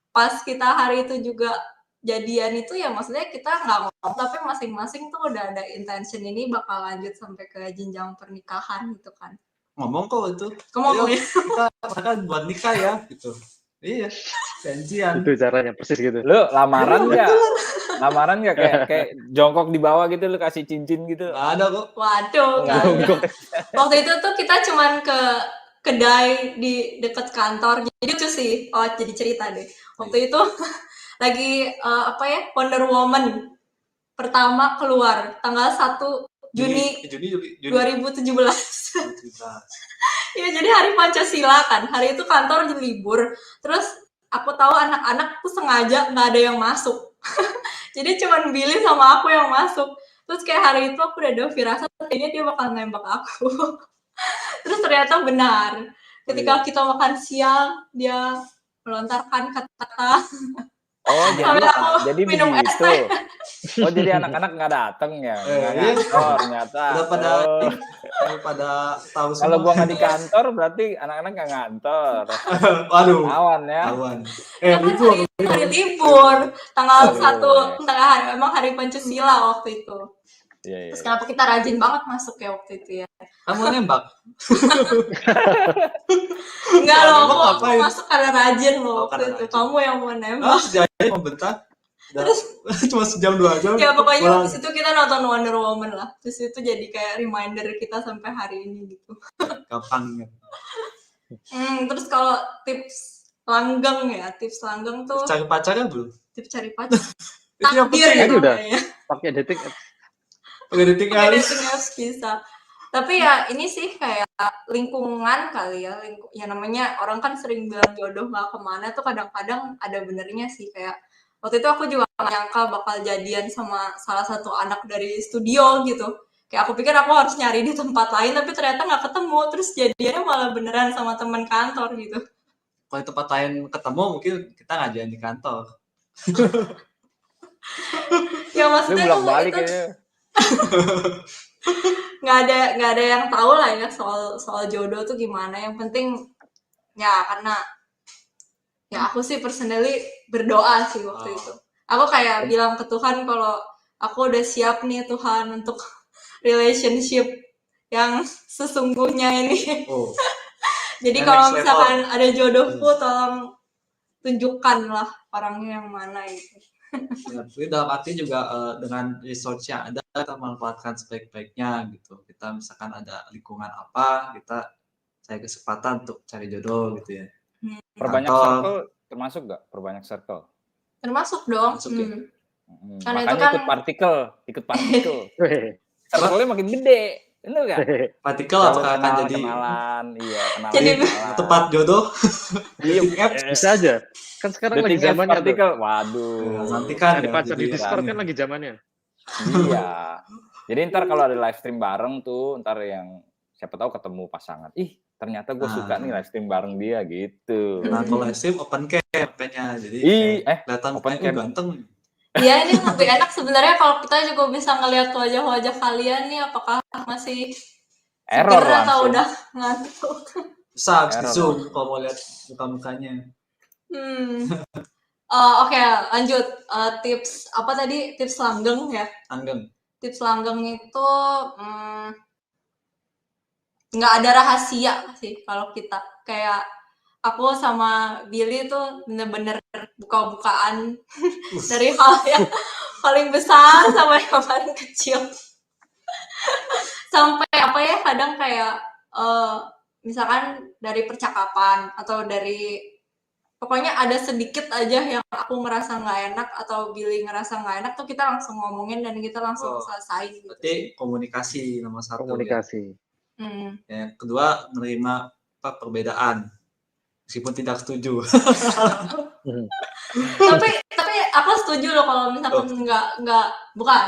pas kita hari itu juga jadian itu ya maksudnya kita nggak ngomong tapi masing-masing tuh udah ada intention ini bakal lanjut sampai ke jenjang pernikahan gitu kan. Ngomong kok itu. Ngomong ya. Kita akan buat nikah ya gitu. Iya, janjian. Itu caranya persis gitu. Lu lamaran nggak kayak jongkok di bawah gitu, lu kasih cincin gitu? Nggak ada kok. Waduh, nggak ada. Waktu itu tuh kita cuman ke kedai di dekat kantor. Jadi lucu sih. Oh, jadi cerita deh. Waktu itu lagi Wonder Woman pertama keluar tanggal 1 Juni 2017. Ya jadi hari Pancasila kan, hari itu kantor libur. Terus aku tahu anak-anak tuh sengaja nggak ada yang masuk. Jadi cuman Billy sama aku yang masuk. Terus kayak hari itu aku udah ada firasat kayaknya dia bakal nembak aku. Terus ternyata benar. Ketika kita makan siang, dia melontarkan kata-kata. Oh, jadi minum es begitu. teh. Oh, jadi anak-anak nggak datang ya? Nggak ngantor ternyata. Udah pada tahu semua. Kalau gua nggak di kantor berarti anak-anak nggak ngantor. Waduh. Awan ya. Awan. Hari libur tanggal 1 emang hari Pancasila waktu itu. Iya. Terus kenapa kita rajin banget masuk ya waktu itu ya? Kamu nembak? Enggak loh, aku masuk karena rajin loh waktu itu. Kamu yang mau nembak. Jadi membentak. Terus cuma sejam 2 jam. Ya pokoknya di situ kita nonton Wonder Woman lah. Terus itu jadi kayak reminder kita sampai hari ini gitu. Gampang. Terus kalau tips langgeng tuh. Cari pacarnya belum? Tips cari pacar. Itu yang penting udah. Pakai dating apps bisa. Tapi ya ini sih kayak lingkungan kali ya. Ya namanya orang kan sering bilang jodoh gak kemana tuh kadang-kadang ada benernya sih. Kayak waktu itu aku juga gak nyangka bakal jadian sama salah satu anak dari studio gitu. Kayak aku pikir aku harus nyari di tempat lain tapi ternyata gak ketemu. Terus jadiannya malah beneran sama teman kantor gitu. Kalau di tempat lain ketemu mungkin kita ngajain di kantor. Ya maksudnya belum balik itu nggak ada yang tahu lah ya soal jodoh tuh gimana. Yang penting ya karena ya aku sih personally berdoa sih waktu itu. Aku kayak bilang ke Tuhan kalau aku udah siap nih Tuhan untuk relationship yang sesungguhnya ini. Jadi kalau misalkan ada jodohku tolong tunjukkanlah orangnya yang mana itu. Ya, tapi dalam arti juga dengan resource yang ada kita manfaatkan sebaik-baiknya gitu. Kita misalkan ada lingkungan apa, kita cari kesempatan untuk cari jodoh gitu ya. Perbanyak circle termasuk nggak? Perbanyak circle? Termasuk dong. Karena makanya itu kan ikut partikel. Circle-nya makin gede, bener kan? Partikel apakah akan jadi kenalan. Jadi tempat jodoh? Iya, bisa aja. Kan sekarang lagi zamannya partikel. Waduh. Nanti kan cari pacar di Discord kan lagi zamannya. Iya. Jadi ntar kalau ada live stream bareng tuh, ntar yang siapa tahu ketemu pasangan. Ih, ternyata gue suka nih live stream bareng dia gitu. Nah, kalau live stream open cam-nya. Jadi kelihatan open cam ganteng. Iya, ini lebih enak sebenarnya kalau kita juga bisa ngelihat wajah-wajah kalian nih apakah masih error atau udah ngantuk. Bisa di Zoom kalau mau lihat muka-mukanya. Oke, lanjut. Tips apa tadi? Tips langgeng ya? Langgeng. Tips langgeng itu nggak ada rahasia sih kalau kita. Kayak aku sama Billy tuh bener-bener buka-bukaan dari hal yang paling besar sampai yang paling kecil. Sampai kadang kayak misalkan dari percakapan atau dari pokoknya ada sedikit aja yang aku ngerasa nggak enak atau Billy ngerasa nggak enak tuh kita langsung ngomongin dan kita langsung selesai. Gitu. Berarti komunikasi nomor 1. Komunikasi. Ya. Yang kedua menerima perbedaan. meskipun tidak setuju. Tapi aku setuju loh kalau misalkan bukan.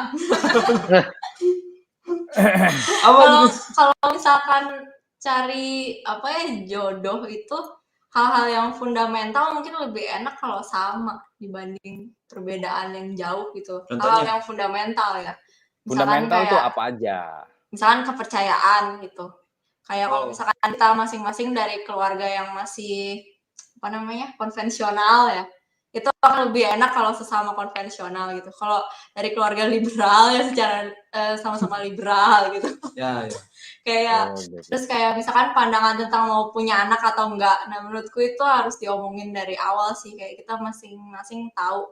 Kalau misalkan cari apa ya jodoh itu hal-hal yang fundamental mungkin lebih enak kalau sama dibanding perbedaan yang jauh gitu. Hal-hal yang fundamental ya. Misalkan fundamental tuh apa aja? Misalkan kepercayaan gitu. Kayak kalau misalkan kita masing-masing dari keluarga yang masih konvensional ya, itu akan lebih enak kalau sesama konvensional gitu. Kalau dari keluarga liberal ya secara sama-sama liberal gitu. Ya. Kayak terus kayak misalkan pandangan tentang mau punya anak atau enggak. Nah, menurutku itu harus diomongin dari awal sih, kayak kita masing-masing tahu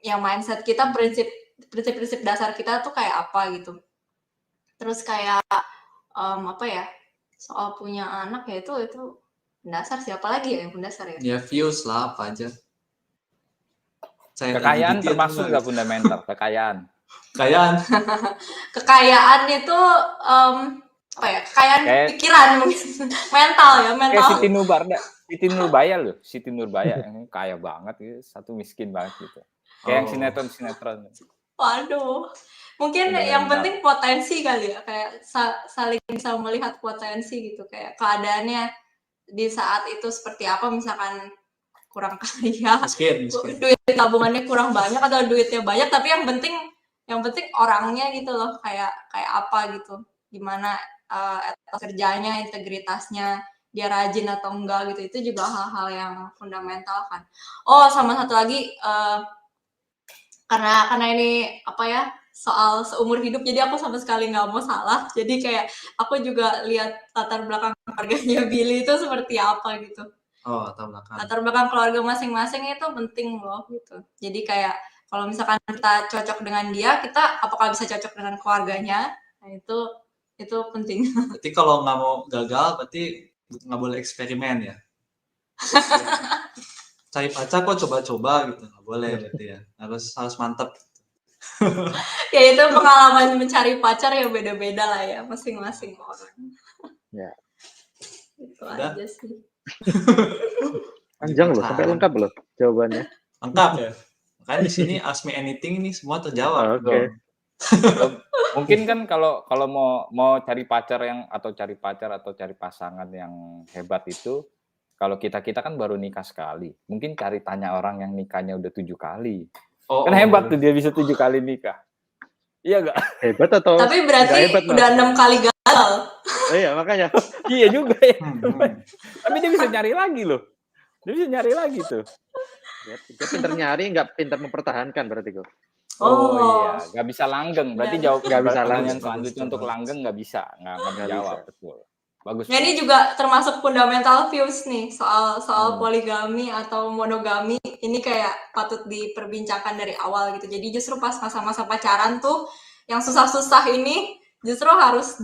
yang mindset kita, prinsip-prinsip dasar kita tuh kayak apa gitu. Terus kayak soal punya anak ya itu mendasar, siapa lagi ya yang mendasar ya? Ya views lah apa aja. Kekayaan termasuk nggak fundamental? Kekayaan itu kekayaan pikiran mungkin. mental. Kayak Siti Nurbaya yang kaya banget gitu, satu miskin banget gitu. Kayak yang sinetron. Waduh. Mungkin yang penting potensi kali ya, kayak saling bisa melihat potensi gitu, kayak keadaannya di saat itu seperti apa, misalkan kurang kaya, duit tabungannya kurang banyak atau duitnya banyak, tapi yang penting orangnya gitu loh, kayak apa gitu, gimana etos kerjanya, integritasnya, dia rajin atau enggak gitu, itu juga hal-hal yang fundamental kan. Oh, sama satu lagi, karena ini soal seumur hidup, jadi aku sama sekali nggak mau salah, jadi kayak aku juga lihat latar belakang keluarganya Billy itu seperti apa gitu. Latar belakang keluarga masing-masing itu penting loh gitu. Jadi kayak kalau misalkan kita cocok dengan dia, kita apakah bisa cocok dengan keluarganya? Nah itu penting. Berarti kalau nggak mau gagal, berarti nggak boleh eksperimen ya? Cari pacar kok coba-coba gitu, nggak boleh berarti ya. Harus mantap. Ya itu pengalaman mencari pacar ya beda-beda lah ya masing-masing orang. Ya. Itu aja sih. Panjang loh, sampai lengkap loh jawabannya. Lengkap ya. Makanya di sini Ask Me Anything ini semua terjawab. Oke. Mungkin kan kalau mau cari pacar atau cari pasangan yang hebat itu, kalau kita kan baru nikah sekali. Mungkin cari tanya orang yang nikahnya udah 7 kali. Kan hebat tuh dia bisa 7 kali nikah. Iya nggak? Hebat atau? Tapi berarti udah 6 kali gagal. Iya makanya. Iya juga ya. Tapi dia bisa nyari lagi loh. Dia bisa nyari lagi tuh. Dia pintar nyari, nggak pintar mempertahankan berarti kok. Iya, nggak bisa langgeng. Berarti jawab nggak bisa langgeng. Selanjutnya untuk langgeng nggak bisa, nggak jawab betul. Bagus. Nah, ini juga termasuk fundamental views nih soal poligami atau monogami. Ini kayak patut diperbincangkan dari awal gitu. Jadi justru pas masa-masa pacaran tuh yang susah-susah ini justru harus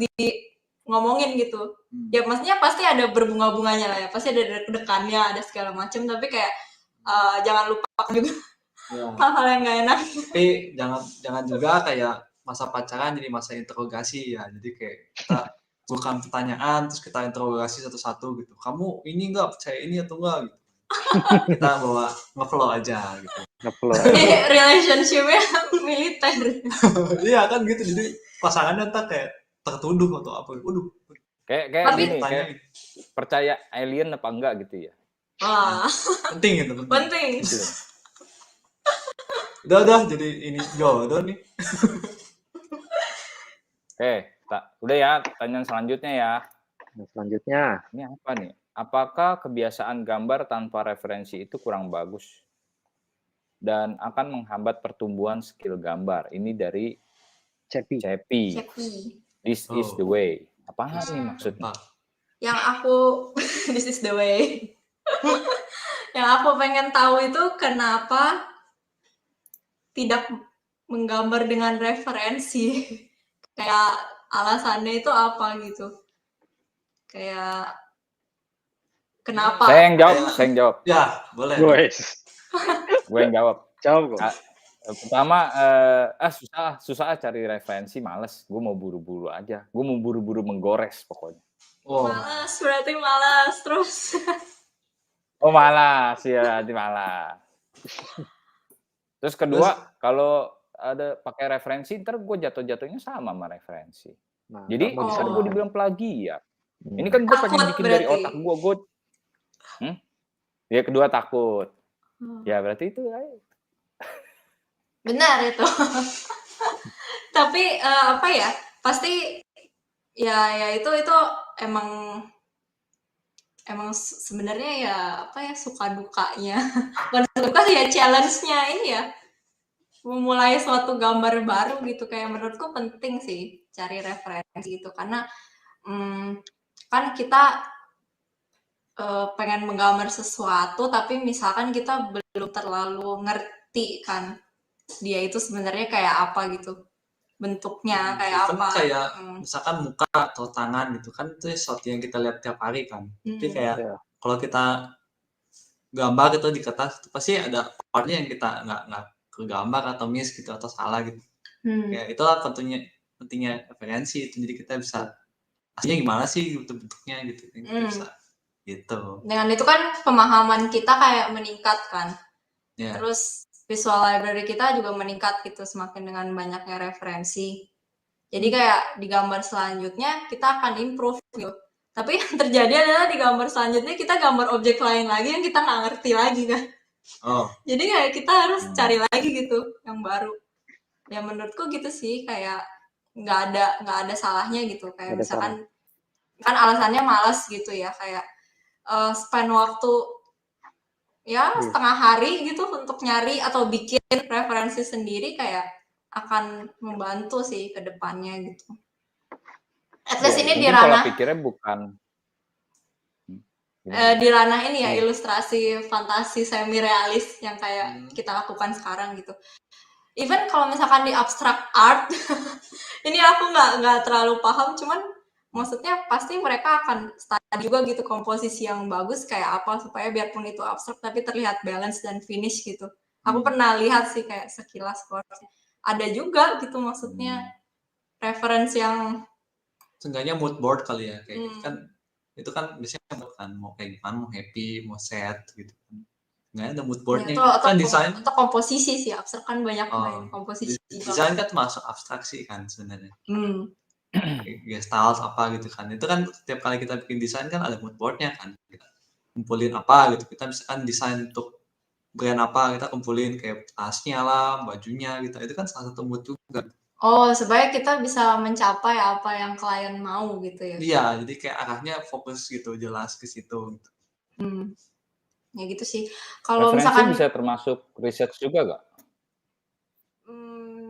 ngomongin gitu. Ya maksudnya pasti ada berbunga-bunganya lah ya. Pasti ada deg-degannya, ada segala macam, tapi kayak jangan lupa juga hal-hal yang gak enak. Tapi jangan juga kayak masa pacaran jadi masa interogasi ya. Jadi kayak kita bukan pertanyaan terus kita interogasi satu-satu gitu. Kamu ini enggak percaya ini atau enggak gitu. Kita bawa nge-flow aja gitu. Ini relationship-nya militer. Iya kan gitu. Jadi pasangannya kayak tertuduh atau apa. Waduh. Kayak gini, kayak percaya alien apa enggak gitu ya. Wah. Penting gitu. Penting. Udah jadi ini jodoh nih. Udah ya, pertanyaan selanjutnya ya. Selanjutnya. Ini apa nih? Apakah kebiasaan gambar tanpa referensi itu kurang bagus dan akan menghambat pertumbuhan skill gambar? Ini dari Cepi. This is the way. Apa nih maksudnya? Yang aku this is the way. Yang aku pengen tahu itu kenapa tidak menggambar dengan referensi. Kayak alasannya itu apa gitu. Kayak kenapa? Saya yang jawab. Ya, boleh. Gue yang jawab. Jawab kok. Pertama, susah cari referensi, males. Gue mau buru-buru aja. Gue mau buru-buru menggores pokoknya. Oh, Malas, berarti malas terus. Oh malas, ya nanti malas. Terus kedua, kalau ada pakai referensi, ntar gue jatuh-jatuhnya sama referensi. Nah, Jadi kamu bisa ntar gue dibilang. dibilang plagiat. Ini Hmm. kan gue pengen Takut bikin dari berarti. otak gue. Ya kedua takut. Ya berarti itu. Benar itu. Tapi apa ya? Pasti ya itu emang sebenarnya ya apa ya, suka dukanya. Bukan suka duka sih ya, challenge-nya ini ya. Memulai suatu gambar baru gitu, kayak menurutku penting sih cari referensi itu, karena kan kita pengen menggambar sesuatu tapi misalkan kita belum terlalu ngerti kan dia itu sebenarnya kayak apa gitu, bentuknya kayak even apa. kayak misalkan muka atau tangan gitu kan, itu sesuatu yang kita lihat tiap hari kan. Tapi kayak Ya. kalau kita gambar gitu di kertas, itu pasti ada partnya yang kita nggak kegambar atau miss gitu atau salah gitu. Kayak itulah pentingnya referensi itu, jadi kita bisa aslinya gimana sih gitu bentuknya gitu, kita bisa gitu. Dengan itu kan pemahaman kita kayak meningkat kan. Yeah. Terus visual library kita juga meningkat gitu semakin dengan banyaknya referensi. Jadi kayak di gambar selanjutnya kita akan improve gitu. Tapi yang terjadi adalah di gambar selanjutnya kita gambar objek lain lagi yang kita nggak ngerti lagi kan. Oh. Jadi kayak kita harus cari lagi gitu yang baru. Ya menurutku gitu sih, kayak nggak ada salahnya gitu. Kayak misalkan kan alasannya malas gitu ya, kayak spend waktu ya setengah hari gitu untuk nyari atau bikin referensi sendiri, kayak akan membantu sih ke depannya gitu. At least ini di Mungkin pola ranah pikirnya bukan di ranah ini ya, ilustrasi fantasi semi realis yang kayak kita lakukan sekarang gitu. Even kalau misalkan di abstract art ini aku nggak terlalu paham, cuman maksudnya pasti mereka akan study juga gitu komposisi yang bagus kayak apa, supaya biarpun itu abstrak tapi terlihat balance dan finish gitu. Aku pernah lihat sih kayak sekilas course ada juga gitu, maksudnya reference yang seenggaknya mood board kali ya, kayak gitu kan. Itu kan biasanya mood kan, mau kayak gimana, mau happy, mau sad gitu kan. Nggak ada mood boardnya ya, kan, desain atau komposisi sih, abstrak kan banyak main komposisi. Desain kan masuk abstraksi kan sebenarnya. Gestalt apa gitu kan, itu kan setiap kali kita bikin desain kan ada mood boardnya kan, kita kumpulin apa gitu, kita misalkan desain untuk brand apa, kita kumpulin kayak tasnya lah, bajunya gitu, itu kan salah satu mood juga. Oh, supaya kita bisa mencapai apa yang klien mau gitu ya. Iya, jadi kayak arahnya fokus gitu, jelas ke situ gitu. Ya gitu sih. Kalau referensi misalkan bisa termasuk riset juga nggak?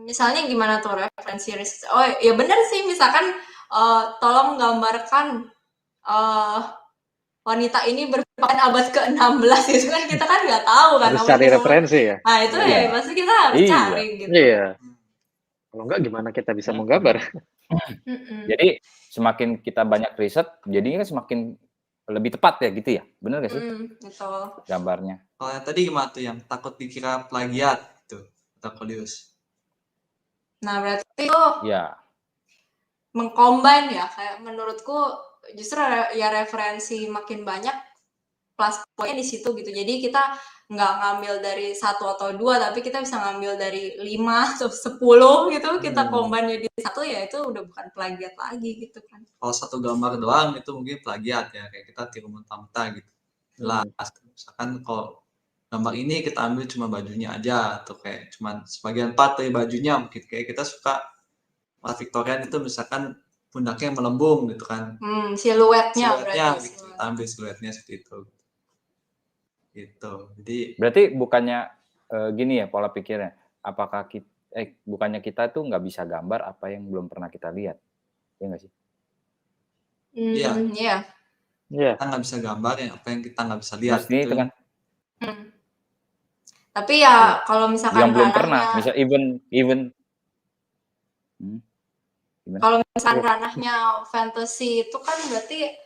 Misalnya gimana tuh referensi riset? Oh ya benar sih, misalkan tolong gambarkan wanita ini berpakaian abad ke-16 gitu kan, kita kan nggak tahu kan. Harus cari referensi ya. Nah itu ya pasti kita harus cari gitu. Iya. Kalau enggak gimana kita bisa menggambar? Jadi semakin kita banyak riset, jadinya semakin lebih tepat ya gitu ya, benar nggak sih? Betul. Gambarnya. Kalau yang tadi gimana tuh, yang takut dikira plagiat gitu, Kolius? Nah berarti itu mengcombine ya, kayak menurutku justru ya referensi makin banyak plus poinnya di situ gitu. Jadi kita nggak ngambil dari 1 atau 2, tapi kita bisa ngambil dari 5 atau 10 gitu, kita combine jadi satu, ya itu udah bukan plagiat lagi gitu kan. Kalau satu gambar doang itu mungkin plagiat ya, kayak kita tiru mentah-mentah gitu. Jelas. Misalkan kalau gambar ini kita ambil cuma bajunya aja, atau kayak cuma sebagian part dari bajunya, mungkin kayak kita suka Victorian itu misalkan pundaknya melembung gitu kan. Siluetnya berarti. Gitu. Kita ambil siluetnya seperti itu. Gitu. Berarti bukannya gini ya pola pikirnya, apakah kita bukannya kita tuh nggak bisa gambar apa yang belum pernah kita lihat, ya nggak sih? Iya. Kita nggak bisa gambar apa yang kita nggak bisa lihat. Mesti itu kan. Tapi ya kalau misalkan yang belum pernah, misal even kalau misalkan ranahnya fantasy itu kan berarti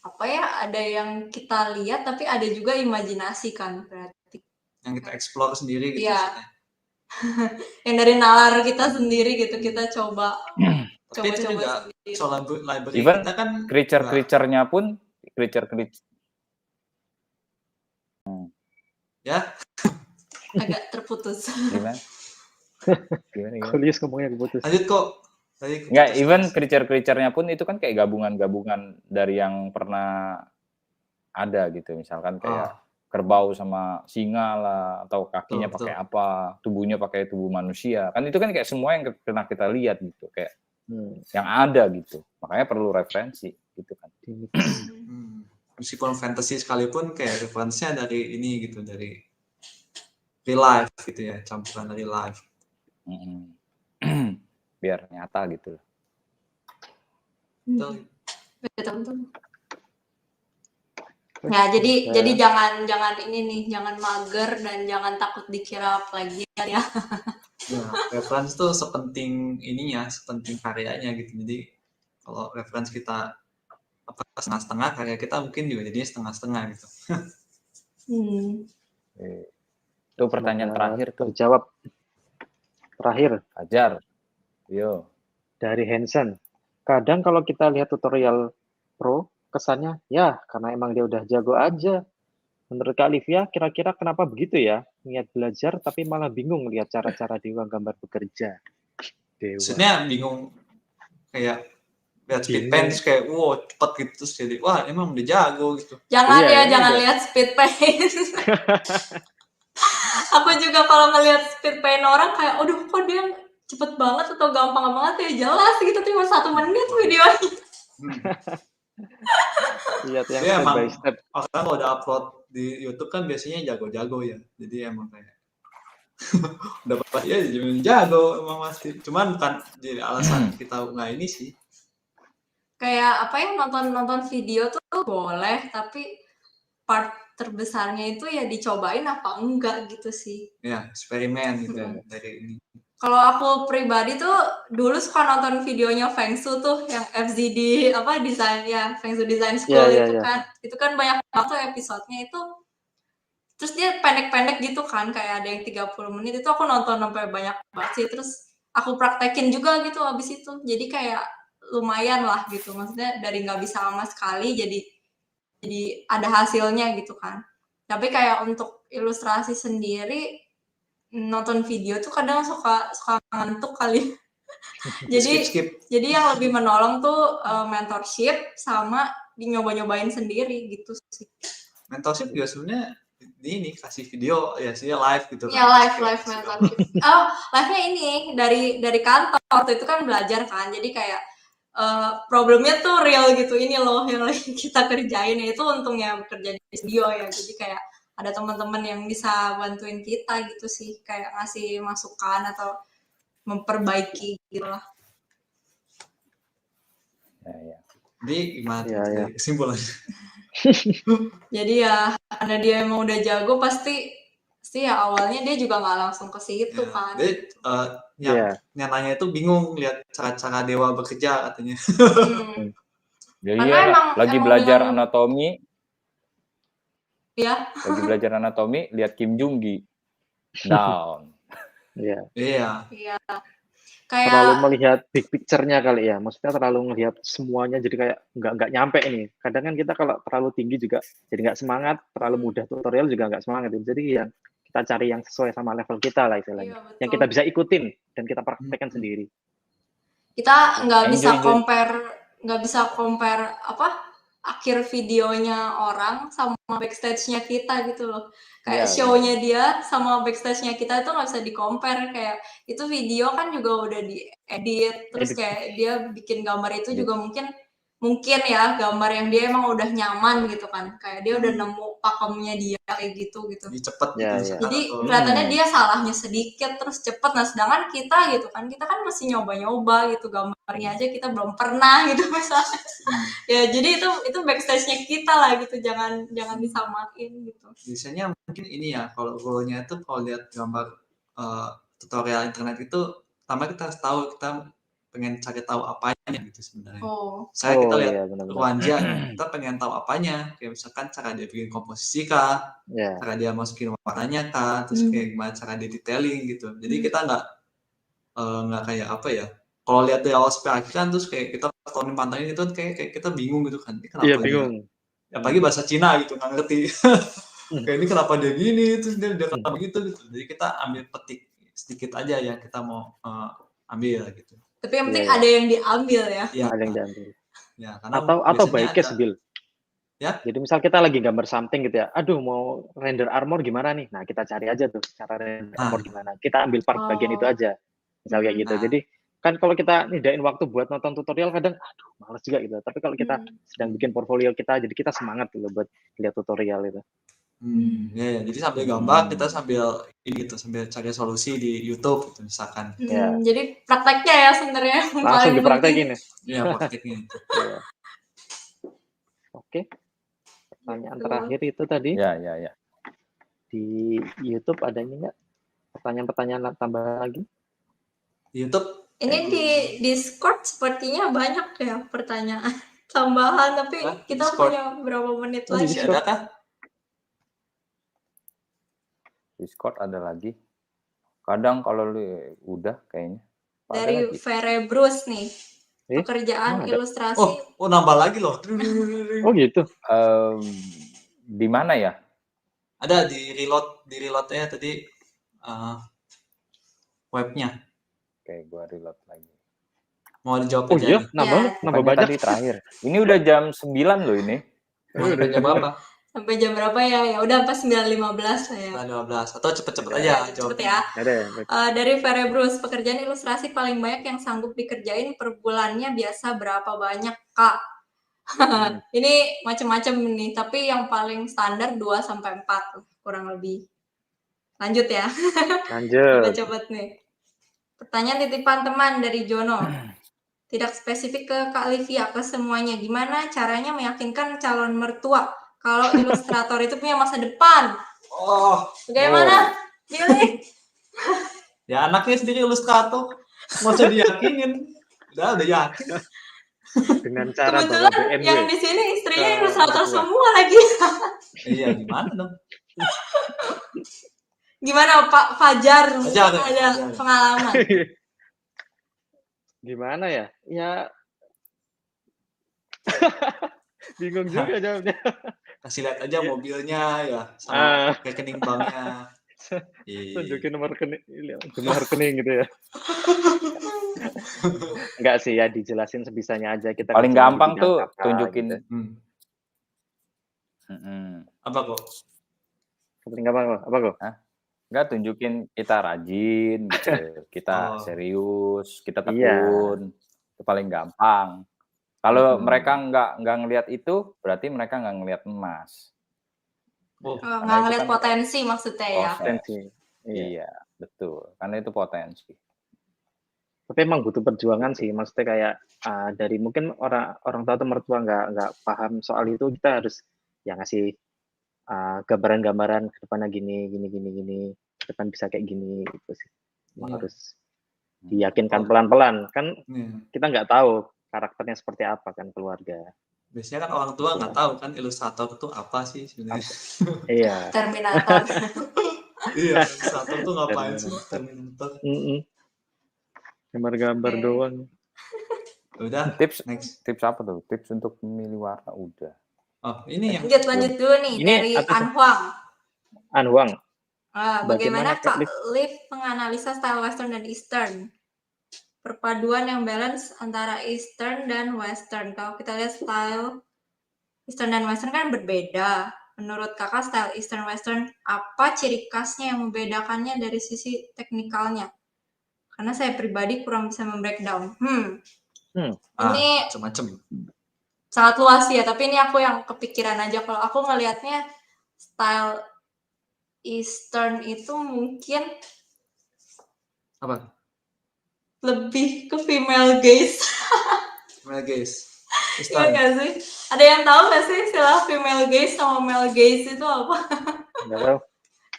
apa ya, ada yang kita lihat tapi ada juga imajinasi kan, berarti yang kita explore sendiri gitu. Iya. Yang dari nalar kita sendiri gitu, kita coba. Tapi itu coba-coba juga sendiri. soal library Even kita kan creature-nya pun ya agak terputus. gimana? Kulius ngomongnya keputus. lanjut kok. Tadi Enggak, keputus even terus. creature-nya pun itu kan kayak gabungan-gabungan dari yang pernah ada gitu. Misalkan kayak kerbau sama singa lah, atau kakinya Betul, pakai apa, tubuhnya pakai tubuh manusia. Kan itu kan kayak semua yang pernah kita lihat gitu, kayak yang ada gitu. Makanya perlu referensi gitu kan. Meskipun fantasy sekalipun kayak referensinya dari ini gitu, dari real life gitu ya, campuran dari life. Biar nyata gitu. Betul. Ya, jadi jangan ini nih, jangan mager dan jangan takut dikira plagiat ya. Ya, referensi tuh sepenting ininya, sepenting karyanya gitu. Jadi kalau referensi kita setengah-setengah, karya kita mungkin juga jadinya setengah-setengah gitu. Itu pertanyaan terakhir tuh. Terjawab. Terakhir. Ajar. Yo. Dari Hansen. Kadang kalau kita lihat tutorial pro, kesannya ya karena emang dia udah jago aja. Menurut Kak Livia, kira-kira kenapa begitu ya? Niat belajar tapi malah bingung lihat cara-cara Dewa gambar bekerja. Maksudnya bingung kayak lihat speed paint terus kayak wow cepet gitu terus jadi wah emang udah jago gitu. Jangan jangan lihat speed paint. Aku juga kalau ngelihat speed paint orang kayak aduh kok dia cepet banget atau gampang banget ya, jelas gitu cuma 1 menit videonya. Lihat yang step by step. Orang kalau udah upload di YouTube kan biasanya jago-jago ya, jadi emang kayak udah pasti ya jago emang pasti. Cuman bukan jadi alasan kita nggak ini sih. Kayak apa ya, nonton video tuh boleh, tapi part terbesarnya itu ya dicobain apa enggak gitu sih. Ya, eksperimen gitu dari ini. Kalau aku pribadi tuh dulu suka nonton videonya Feng Shui tuh yang FZD apa desain ya Feng Shui Design School kan. Itu kan banyak banget episodenya itu. Terus dia pendek-pendek gitu kan, kayak ada yang 30 menit itu aku nonton sampai banyak banget sih. Terus aku praktekin juga gitu abis itu. Jadi kayak lumayan lah gitu. Maksudnya dari nggak bisa sama sekali jadi ada hasilnya gitu kan. Tapi kayak untuk ilustrasi sendiri nonton video tuh kadang suka ngantuk kali. Jadi yang lebih menolong tuh mentorship sama nyoba-nyobain sendiri gitu sih. Mentorship juga sebenarnya ini kasih video ya sih live gitu kan. Ya live mentorship. Live-nya ini dari kantor waktu itu kan belajar kan. Jadi kayak problemnya tuh real gitu, ini loh yang lagi kita kerjain, itu untungnya bekerja di studio ya, jadi kayak ada teman-teman yang bisa bantuin kita gitu sih, kayak ngasih masukan atau memperbaiki gitu lah. Jadi gimana kesimpulan? Jadi ya karena dia emang udah jago pasti ya awalnya dia juga nggak langsung ke situ kan. Jadi nyatanya itu bingung lihat cara-cara Dewa bekerja katanya. Jadi lagi belajar anatomi. Iya. Lagi belajar anatomi, lihat Kim Jung Gi down. Iya. Kayak terlalu melihat big picture-nya kali ya. Maksudnya terlalu melihat semuanya jadi kayak nggak nyampe ini. Kadang kan kita kalau terlalu tinggi juga jadi nggak semangat, terlalu mudah tutorial juga nggak semangat. Jadi yang kita cari yang sesuai sama level kita lah istilahnya. Yang kita bisa ikutin dan kita praktekkan sendiri. Kita nggak bisa compare apa akhir videonya orang sama backstage-nya kita gitu loh. Kayak show-nya dia sama backstage-nya kita itu nggak bisa di-compare. Kayak itu video kan juga udah diedit, terus kayak dia bikin gambar itu juga mungkin ya gambar yang dia emang udah nyaman gitu kan, kayak dia udah nemu pakemnya dia kayak gitu. Jadi cepet gitu. Jadi kelihatannya dia salahnya sedikit terus cepet. Nah sedangkan kita gitu kan, kita kan masih nyoba-nyoba gitu, gambarnya aja kita belum pernah gitu misalnya. Ya jadi itu backstage-nya kita lah gitu, jangan disamain gitu. Biasanya mungkin ini ya, kalau goalnya itu kalau lihat gambar tutorial internet itu, pertama kita harus tahu kita pengen cari tahu apanya gitu sebenarnya. Kita lihat Wanja, kita pengen tahu apanya, kayak misalkan cara dia bikin komposisi kah, cara dia masukin warnanya kah, terus kayak gimana cara dia detailing gitu. Jadi kita nggak kayak apa ya, kalau lihat dari awal sampai akhir kan, terus kayak kita pantauin itu kayak kita bingung gitu kan, ini kenapa Iya, dia, bingung. apalagi bahasa Cina gitu, nggak ngerti. Kayak ini kenapa dia gini, terus dia kenapa gitu. Jadi kita ambil petik sedikit aja yang kita mau ambil gitu. Tapi yang penting Iya, iya. ada yang diambil ya. Ya, Ada yang diambil. ya karena Atau biasanya baiknya ada. Sebil. Ya. Jadi misal kita lagi gambar something gitu ya, aduh mau render armor gimana nih? Nah kita cari aja tuh cara render armor gimana. Kita ambil part bagian itu aja, misal kayak gitu. Jadi kan kalau kita nidain waktu buat nonton tutorial kadang, aduh males juga gitu. Tapi kalau kita sedang bikin portfolio kita, jadi kita semangat gitu buat lihat tutorial itu. Ya, jadi sambil gambar kita sambil ini gitu, sambil cari solusi di YouTube gitu misalkan. Ya. Jadi prakteknya ya sebenarnya yang Langsung paling dipraktekin ya. Iya, prakteknya itu. Ya. Oke. Pertanyaan terakhir itu tadi. Ya. Di YouTube ada ini nggak? Pertanyaan-pertanyaan tambah lagi? Di YouTube? Ini di Discord sepertinya banyak ya pertanyaan tambahan, tapi kita Discord punya berapa menit Oh, di lagi? Discord. Ada kah? Discord ada lagi. Kadang kalau udah kayaknya. Dari Verebrus nih. Pekerjaan ilustrasi. Oh, nambah lagi loh. Oh gitu. Di mana ya? Ada di reload-nya tadi webnya. Oke, gua reload lagi. Mau dijawab Oh aja iya, nih. nambah banyak. Tadi terakhir. Ini udah jam 9 loh ini. Sampai jam berapa? Sampai jam berapa ya? Ya udah pas 9.15 lah ya. 9.15 atau cepet-cepet aja cepet ya. Dari Verebrus, pekerjaan ilustrasi paling banyak yang sanggup dikerjain per bulannya biasa berapa banyak, Kak? Ini macam-macam nih, tapi yang paling standar 2 sampai 4 kurang lebih. Lanjut ya. Lanjut. Cepet-cepet nih. Pertanyaan titipan teman dari Jono. Tidak spesifik ke Kak Livia, ke semuanya. Gimana caranya meyakinkan calon mertua kalau ilustrator itu punya masa depan? Bagaimana? Pilih. Ya anaknya sendiri ilustrator, nggak usah diyakinin. Udah yakin. Dengan cara kebetulan bawa BNW. Yang di sini istrinya ilustrator semua lagi. Iya, gimana dong? Gimana Pak Fajar? Fajar. Ada pengalaman? Gimana ya? Ya bingung juga jawabnya. Kasih lihat aja mobilnya ya, sama rekening banknya. Tunjukin nomor rekening gitu ya. Enggak sih ya, dijelasin sebisanya aja. Kita paling gampang tuh tunjukin gitu. Apa kok? Paling gampang apa kok? Enggak, tunjukin kita rajin gitu. Kita serius, kita tekun. Itu paling gampang. Kalau mereka nggak ngelihat itu, berarti mereka nggak ngelihat emas. Nggak ngelihat kan potensi maksudnya ya? Potensi. Iya, betul. Karena itu potensi. Tapi emang butuh perjuangan sih. Maksudnya kayak dari mungkin orang tua atau mertua nggak paham soal itu, kita harus ya ngasih gambaran-gambaran ke depannya gini, ke depan bisa kayak gini gitu sih. Harus diyakinkan pelan-pelan. Kan kita nggak tahu karakternya seperti apa kan keluarga. Biasanya kan orang tua nggak tahu kan ilustrator itu apa sih sebenarnya. Iya. Terminator. Iya, ilustrator tuh ngapain sih? Terminator. Gambar-gambar doang. Udah. Tips apa tuh? Tips untuk memilih warna udah. Oh, ini yang lanjut dulu nih ini dari Anhuang. Anhuang. Bagaimana Kak Liv menganalisa style Western dan Eastern? Perpaduan yang balance antara Eastern dan Western. Kalau kita lihat style Eastern dan Western kan berbeda. Menurut Kakak style Eastern Western apa ciri khasnya yang membedakannya dari sisi teknikalnya? Karena saya pribadi kurang bisa membreakdown. Ini macam-macam. Sangat luas ya, tapi ini aku yang kepikiran aja. Kalau aku ngelihatnya style Eastern itu mungkin apa? Lebih ke female gaze. Female gaze. Iya nggak sih? Ada yang tahu nggak sih istilah female gaze sama male gaze itu apa? Nggak tahu.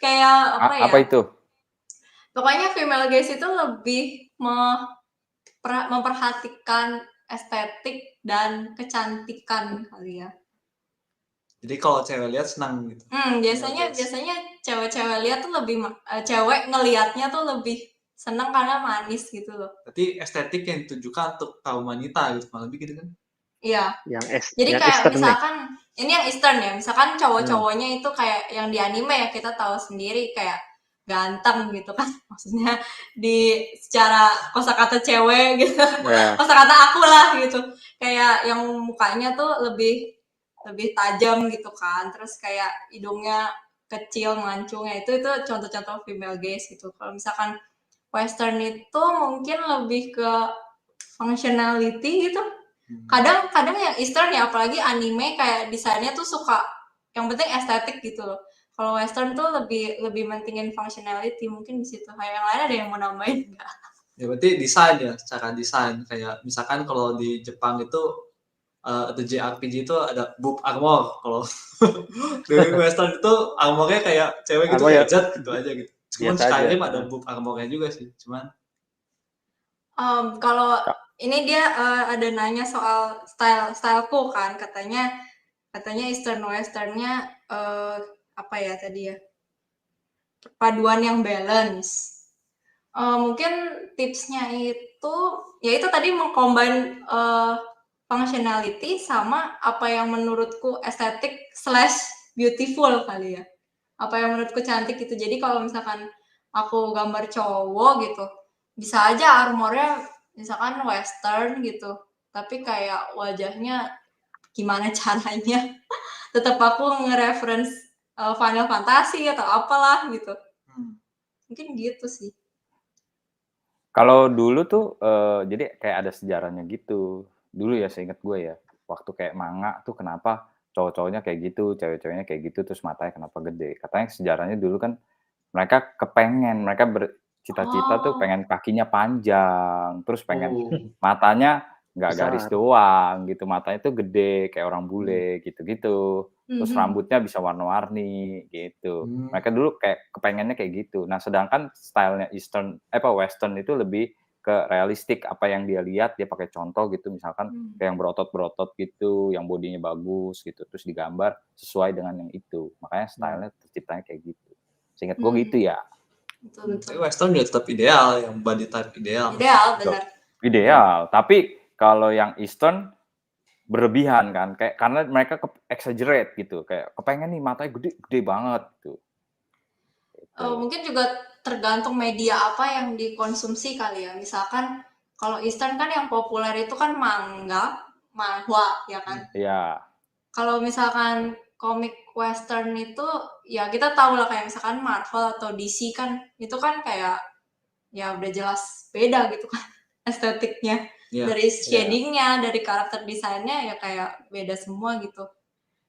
Kayak apa ya? Apa itu? Pokoknya female gaze itu lebih memperhatikan estetik dan kecantikan kali ya. Jadi kalau cewek lihat senang gitu. Biasanya cewek-cewek lihat tuh lebih cewek ngelihatnya tuh lebih seneng karena manis gitu loh. Berarti estetik yang ditujukan untuk kaum wanita gitu, malah lebih gitu kan? Iya. Jadi yang kayak Eastern nih. misalkan ini yang Eastern ya, misalkan cowok-cowoknya itu kayak yang di anime ya, kita tahu sendiri kayak ganteng gitu kan, maksudnya di secara kosakata cewek gitu, kosakata aku lah gitu, kayak yang mukanya tuh lebih tajam gitu kan, terus kayak hidungnya kecil mancungnya, itu contoh-contoh female gaze gitu. Kalau misalkan Western itu mungkin lebih ke functionality gitu. Kadang yang Eastern ya, apalagi anime kayak desainnya tuh suka yang penting estetik gitu loh. Kalau Western tuh lebih mentingin functionality, mungkin di situ. Kayak yang lain ada yang mau nambahin nggak? Ya berarti desain ya, secara desain kayak misalkan kalau di Jepang itu atau JRPG itu ada boob armor, kalau di Western itu armornya kayak cewek gitu, kayak jet gitu aja gitu. Cuman Skyrim ada boob armornya juga sih, cuman kalau ini dia ada nanya soal styleku kan, katanya Eastern Westernnya apa ya tadi ya, paduan yang balance. Mungkin tipsnya itu ya itu tadi mengcombine functionality sama apa yang menurutku estetik / beautiful kali ya, apa yang menurutku cantik gitu. Jadi kalau misalkan aku gambar cowok gitu, bisa aja armornya misalkan Western gitu, tapi kayak wajahnya gimana caranya tetap aku nge-reference Final Fantasy atau apalah gitu. Mungkin gitu sih. Kalau dulu tuh jadi kayak ada sejarahnya gitu. Dulu ya seingat gue ya, waktu kayak manga tuh kenapa cowok-cowoknya kayak gitu, cewek-ceweknya kayak gitu, terus matanya kenapa gede. Katanya sejarahnya dulu kan mereka bercita-cita tuh pengen kakinya panjang, terus pengen matanya nggak garis doang gitu, matanya tuh gede kayak orang bule gitu-gitu. Terus rambutnya bisa warna-warni gitu. Mereka dulu kayak kepengennya kayak gitu. Nah, sedangkan stylenya Western itu lebih ke realistik, apa yang dia lihat dia pakai contoh gitu, misalkan kayak yang berotot-berotot gitu, yang bodinya bagus gitu, terus digambar sesuai dengan yang itu. Makanya stylenya terciptanya kayak gitu. Seingat gue gitu ya. Betul. Western juga tetap ideal, yang body type ideal. Ideal, benar. Ideal, tapi kalau yang Eastern berlebihan kan, kayak karena mereka exaggerate gitu, kayak kepengen nih matanya gede banget gitu. Mungkin juga tergantung media apa yang dikonsumsi kali ya. Misalkan kalau Eastern kan yang populer itu kan manga, manhwa ya kan. Iya. Kalau misalkan komik Western itu ya kita tahu lah, kayak misalkan Marvel atau DC kan itu kan kayak ya udah jelas beda gitu kan estetiknya. Dari shadingnya, dari karakter desainnya ya kayak beda semua gitu.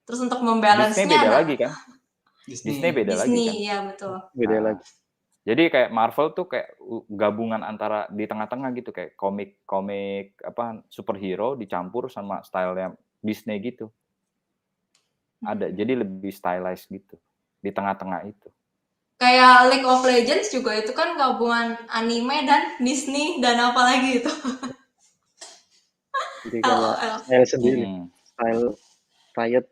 Terus untuk membalance-nya Disney beda lagi kan? Disney beda lagi kan? Iya betul. Beda lagi. Jadi kayak Marvel tuh kayak gabungan antara di tengah-tengah gitu, kayak komik apa superhero dicampur sama stylenya Disney gitu. Ada, jadi lebih stylized gitu di tengah-tengah itu. Kayak League of Legends juga itu kan gabungan anime dan Disney dan apa lagi itu. Jadi kayak style sendiri, style Riot.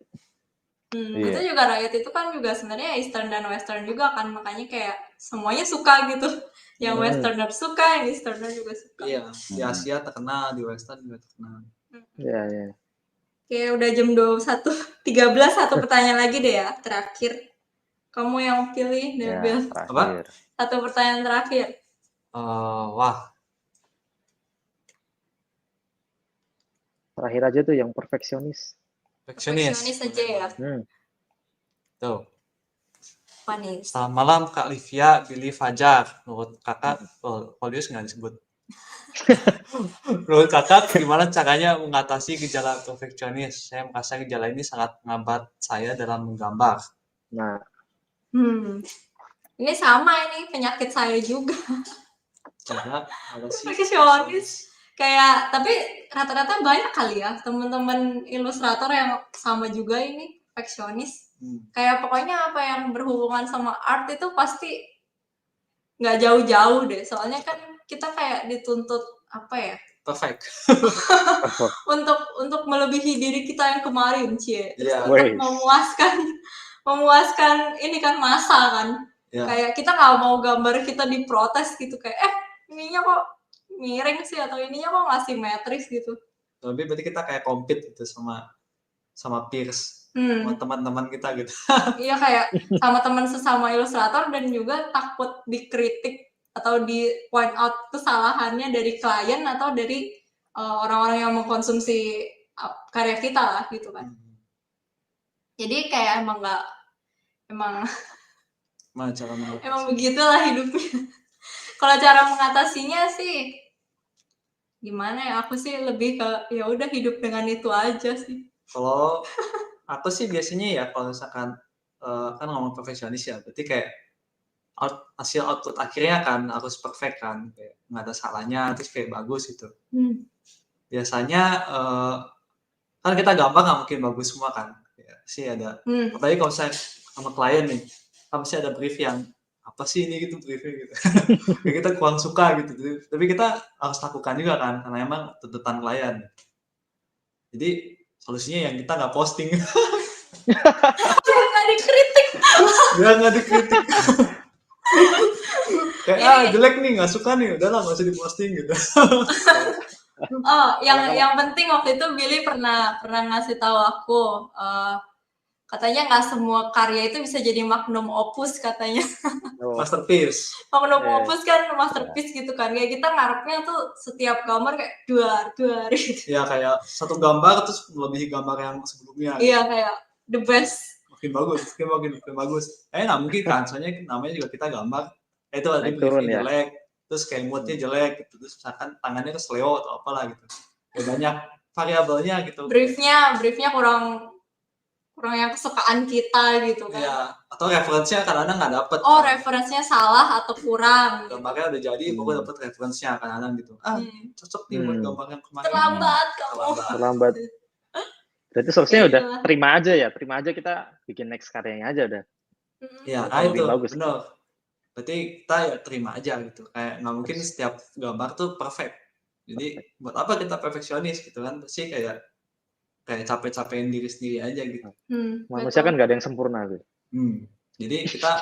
Itu juga Riot itu kan juga sebenarnya Eastern dan Western juga kan, makanya kayak semuanya suka gitu. Yang Westerner suka, yang Easterner juga suka. Iya, di Asia terkenal, di Western juga terkenal. Iya, iya. Oke, udah jam 21.13, satu pertanyaan lagi deh ya, terakhir. Kamu yang pilih, Nabil. Ya, apa? Satu pertanyaan terakhir. Wah. Terakhir aja tuh yang perfeksionis. Perfeksionis aja ya. Tuh. Apa nih? Selamat malam Kak Livia, Billy Fajar. Menurut kakak, Paulius nggak disebut. Menurut kakak, gimana caranya mengatasi gejala perfeksionis? Saya merasa gejala ini sangat menghambat saya dalam menggambar. Nah. Ini sama, ini penyakit saya juga. Perfeksionis. Kayak, tapi rata-rata banyak kali ya teman-teman ilustrator yang sama juga ini perfeksionis. Kayak pokoknya apa yang berhubungan sama art itu pasti nggak jauh-jauh deh. Soalnya kan kita kayak dituntut apa ya? Perfect. untuk melebihi diri kita yang kemarin, Cie. Yeah. Untuk memuaskan ini kan masa kan. Yeah. Kayak kita nggak mau gambar kita diprotes gitu kayak ininya kok miring sih, atau ininya kok nggak simetris gitu. Lebih berarti kita kayak compete gitu sama peers, sama teman-teman kita gitu. Iya, kayak sama teman sesama ilustrator, dan juga takut dikritik atau di point out kesalahannya dari klien atau dari orang-orang yang mengkonsumsi karya kita lah gitu kan. Jadi kayak emang begitulah hidupnya. Kalau cara mengatasinya sih gimana ya, aku sih lebih ke ya udah hidup dengan itu aja sih. Kalau aku sih biasanya ya kalau misalkan kan ngomong perfeksionis ya, berarti kayak hasil output akhirnya kan harus perfect kan, kayak nggak ada salahnya, terus kayak bagus gitu. Biasanya kan kita gambar nggak mungkin bagus semua kan, ya, sih ada. Apalagi kalau saya sama klien nih, kan pasti ada brief yang apa sih ini gitu briefnya gitu. Kita kurang suka gitu, tapi kita harus lakukan juga kan, karena emang tuntutan klien. Jadi solusinya yang kita nggak posting. Nggak dikritik. Ya nggak dikritik. Kayak jelek nih, nggak suka nih, udahlah nggak usah diposting gitu. Oh, yang penting waktu itu Billy pernah ngasih tahu aku, katanya nggak semua karya itu bisa jadi magnum opus katanya. Masterpiece. Magnum opus kan masterpiece gitu kan. Kayak kita ngarepnya tuh setiap gambar kayak duar gitu. Ya kayak satu gambar terus melebihi gambar yang sebelumnya. Iya, kayak the best. Makin bagus. Nggak mungkin kan, soalnya namanya juga kita gambar. Itu ada briefnya jelek, terus kayak moodnya jelek gitu, terus misalkan tangannya kesleo atau apalah gitu. Kayak banyak variabelnya gitu. Briefnya kurang yang kesukaan kita gitu kan. Iya, atau referensinya kadang-kadang nggak dapet. Oh, referensinya salah atau kurang. Gambarnya udah jadi, pokoknya dapet referensinya kadang-kadang gitu. Cocok nih buat gambar yang kemarin. Terlambat. Berarti solusinya udah terima aja kita bikin next karyanya aja udah. Iya, itu bagus. Bener. Berarti kita ya terima aja gitu. Kayak nggak mungkin setiap gambar tuh perfect. Jadi buat apa kita perfeksionis gitu kan? Pasti kayak capek-capekin diri sendiri aja gitu. Manusia kan nggak ada yang sempurna gitu. Jadi kita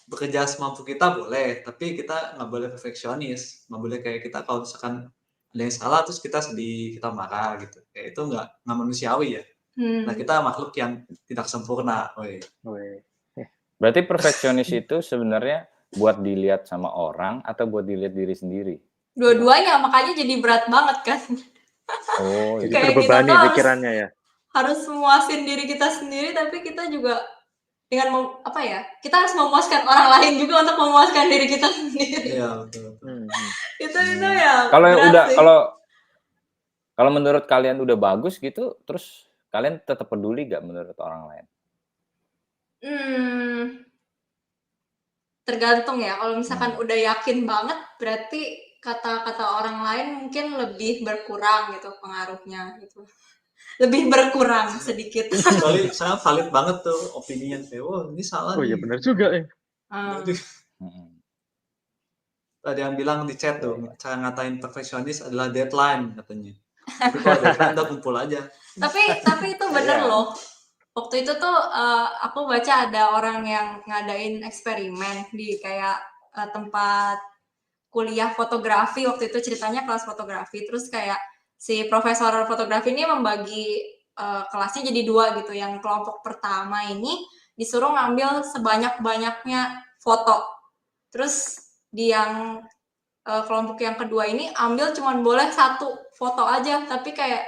bekerja semampu kita boleh, tapi kita nggak boleh perfeksionis. Nggak boleh kayak kita kalau misalkan ada yang salah terus kita sedih, kita marah gitu. Kayak itu nggak manusiawi ya. Nah, kita makhluk yang tidak sempurna. Berarti perfeksionis itu sebenarnya buat dilihat sama orang atau buat dilihat diri sendiri? Dua-duanya, makanya jadi berat banget kan. Oh, jadi terbebani pikirannya ya. Harus memuasin diri kita sendiri, tapi kita juga dengan kita harus memuaskan orang lain juga untuk memuaskan diri kita sendiri. Iya, betul. Itu ya. Kalau menurut kalian udah bagus gitu, terus kalian tetap peduli gak menurut orang lain? Tergantung ya. Kalau misalkan udah yakin banget, berarti kata-kata orang lain mungkin lebih berkurang gitu pengaruhnya gitu. Lebih berkurang sedikit. Soalnya sangat valid banget tuh opininya. Ini salah. Oh iya benar juga ya. Ada yang bilang di chat tuh, cara ngatain perfeksionis adalah deadline katanya. Tapi kalau deadline udah kumpul aja. Tapi itu bener loh. Waktu itu tuh aku baca ada orang yang ngadain eksperimen di kayak tempat kuliah fotografi. Waktu itu ceritanya kelas fotografi. Terus kayak si profesor fotografi ini membagi kelasnya jadi 2 gitu. Yang kelompok pertama ini disuruh ngambil sebanyak-banyaknya foto. Terus di yang kelompok yang kedua ini ambil cuman boleh 1 foto aja. Tapi kayak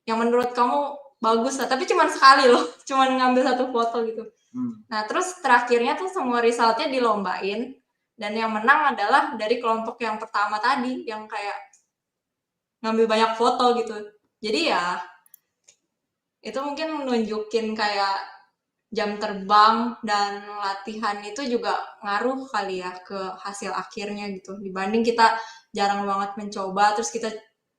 yang menurut kamu bagus lah. Tapi cuman sekali loh. Cuman ngambil 1 foto gitu. Nah terus terakhirnya tuh semua resultnya dilombain. Dan yang menang adalah dari kelompok yang pertama tadi, yang kayak ngambil banyak foto gitu. Jadi ya, itu mungkin menunjukin kayak jam terbang dan latihan itu juga ngaruh kali ya ke hasil akhirnya gitu. Dibanding kita jarang banget mencoba, terus kita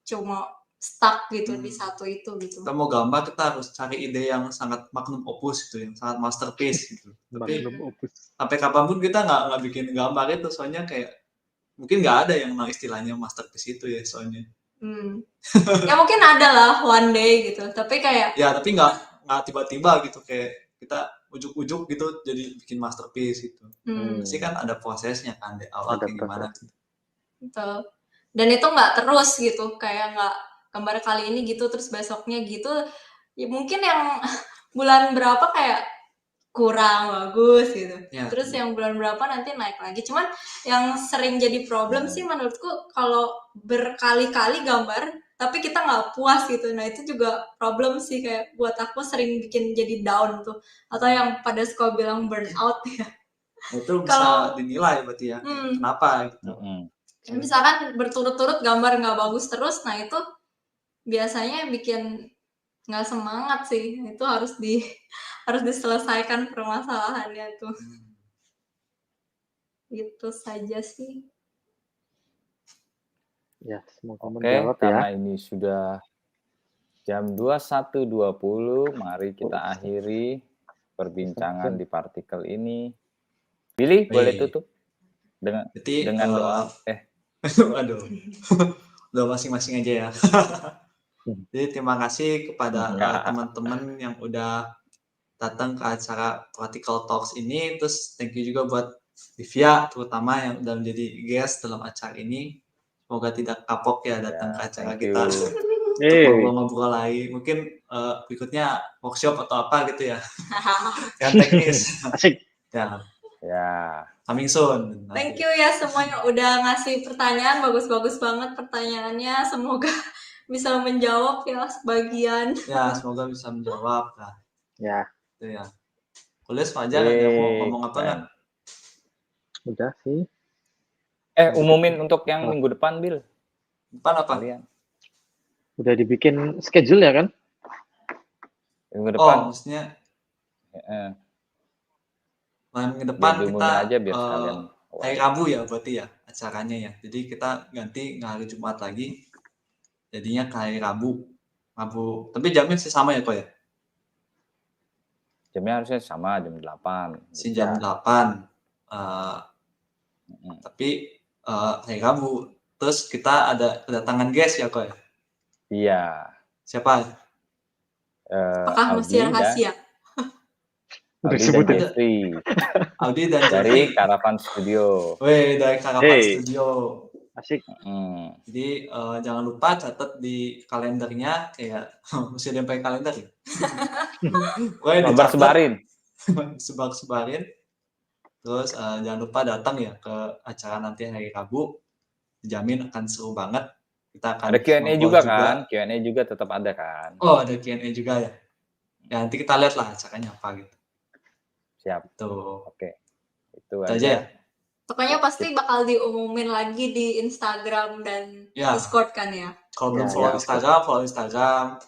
cuma stuck gitu di satu itu gitu. Kita mau gambar, kita harus cari ide yang sangat magnum opus gitu, yang sangat masterpiece gitu. Tapi sampai kapanpun kita nggak bikin gambar itu, soalnya kayak mungkin nggak ada yang istilahnya masterpiece itu ya soalnya. Ya mungkin ada lah one day gitu, tapi kayak. Ya tapi nggak tiba-tiba gitu kayak kita ujuk-ujuk gitu jadi bikin masterpiece gitu. Pasti kan ada prosesnya kan di awal Ada kayak gimana. proses. Betul. Dan itu nggak terus gitu, kayak nggak gambar kali ini gitu terus besoknya gitu. Ya mungkin yang bulan berapa kayak kurang bagus gitu. Ya. Terus yang bulan berapa nanti naik lagi. Cuman yang sering jadi problem sih menurutku kalau berkali-kali gambar tapi kita nggak puas gitu. Nah itu juga problem sih, kayak buat aku sering bikin jadi down tuh. Atau yang pada suka bilang burnout ya. Itu bisa Kalau- dinilai berarti ya. Kenapa gitu. Misalkan berturut-turut gambar nggak bagus terus, nah itu biasanya bikin nggak semangat sih. Itu harus diselesaikan permasalahannya tuh. Itu saja sih. Ya, semoga Oke, menjawab karena ya. ini sudah jam 21.20, mari kita akhiri perbincangan di partikel ini. Billy, boleh tutup dengan Berarti, doa. Aduh, udah masing-masing aja ya. Jadi terima kasih kepada teman-teman yang udah datang ke acara Practical Talks ini. Terus thank you juga buat Livia terutama yang udah menjadi guest dalam acara ini. Semoga tidak kapok ya datang ke acara thank kita. you. Untuk ngobrol-ngobrol lagi. Mungkin berikutnya workshop atau apa gitu ya. Yang teknis. Asik. Ya. Coming soon. Thank you ya semuanya udah ngasih pertanyaan, bagus-bagus banget pertanyaannya. Semoga bisa menjawab ya sebagian. Ya, semoga bisa menjawab. Nah, Ya. itu ya. Kulis Fajar ada yang mau ngomong apa nggak? Udah sih. Umumin untuk yang minggu depan, Bil. Depan apa? Kalian. Udah dibikin schedule ya kan? Minggu depan. Oh, maksudnya minggu depan kita aja biar sekalian. hari Rabu ya berarti ya acaranya ya. Jadi kita ganti nggak hari Jumat lagi. Jadinya ke hari Rabu. Tapi jamnya sih sama ya kok ya? Jamnya harusnya sama, jam 8. Jam 8. Tapi hari Rabu. Terus kita ada kedatangan guest ya kok ya? Iya. Siapa? Apakah masih rahasia? Audi dan Jeffrey. Audi dan dari Caravan Studio. Dari Caravan Studio. Asik. Jadi jangan lupa catat di kalendernya, kayak mesti ada yang pakai kalender ya. Sebarin. Sebarin. Terus jangan lupa datang ya ke acara nanti hari Rabu. Dijamin akan seru banget. Kita akan ada Q&A juga kan? Q&A juga tetap ada kan? Oh, ada Q&A juga ya. Ya nanti kita lihat lah acaranya apa gitu. Siap. Tuh. Oke. Itu aja ya. Pokoknya pasti bakal diumumin lagi di Instagram dan Discord kan ya. Kalau belum follow Instagram,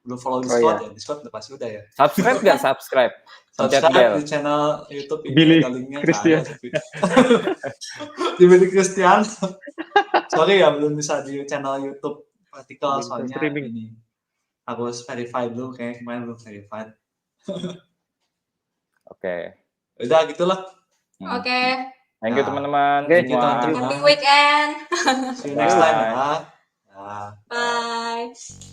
belum follow Discord ya. Discord udah pasti udah ya. Subscribe nggak? Subscribe di channel YouTube ini Billy ada linknya. Christian. Di Billy Christian. Sorry ya belum bisa di channel YouTube Practical soalnya ini harus verify dulu, kayak kemarin belum verified. Oke. Udah gitulah. Oke. Thank you teman-teman. Thank you teman-teman. Happy weekend. See you next time ya. Bye.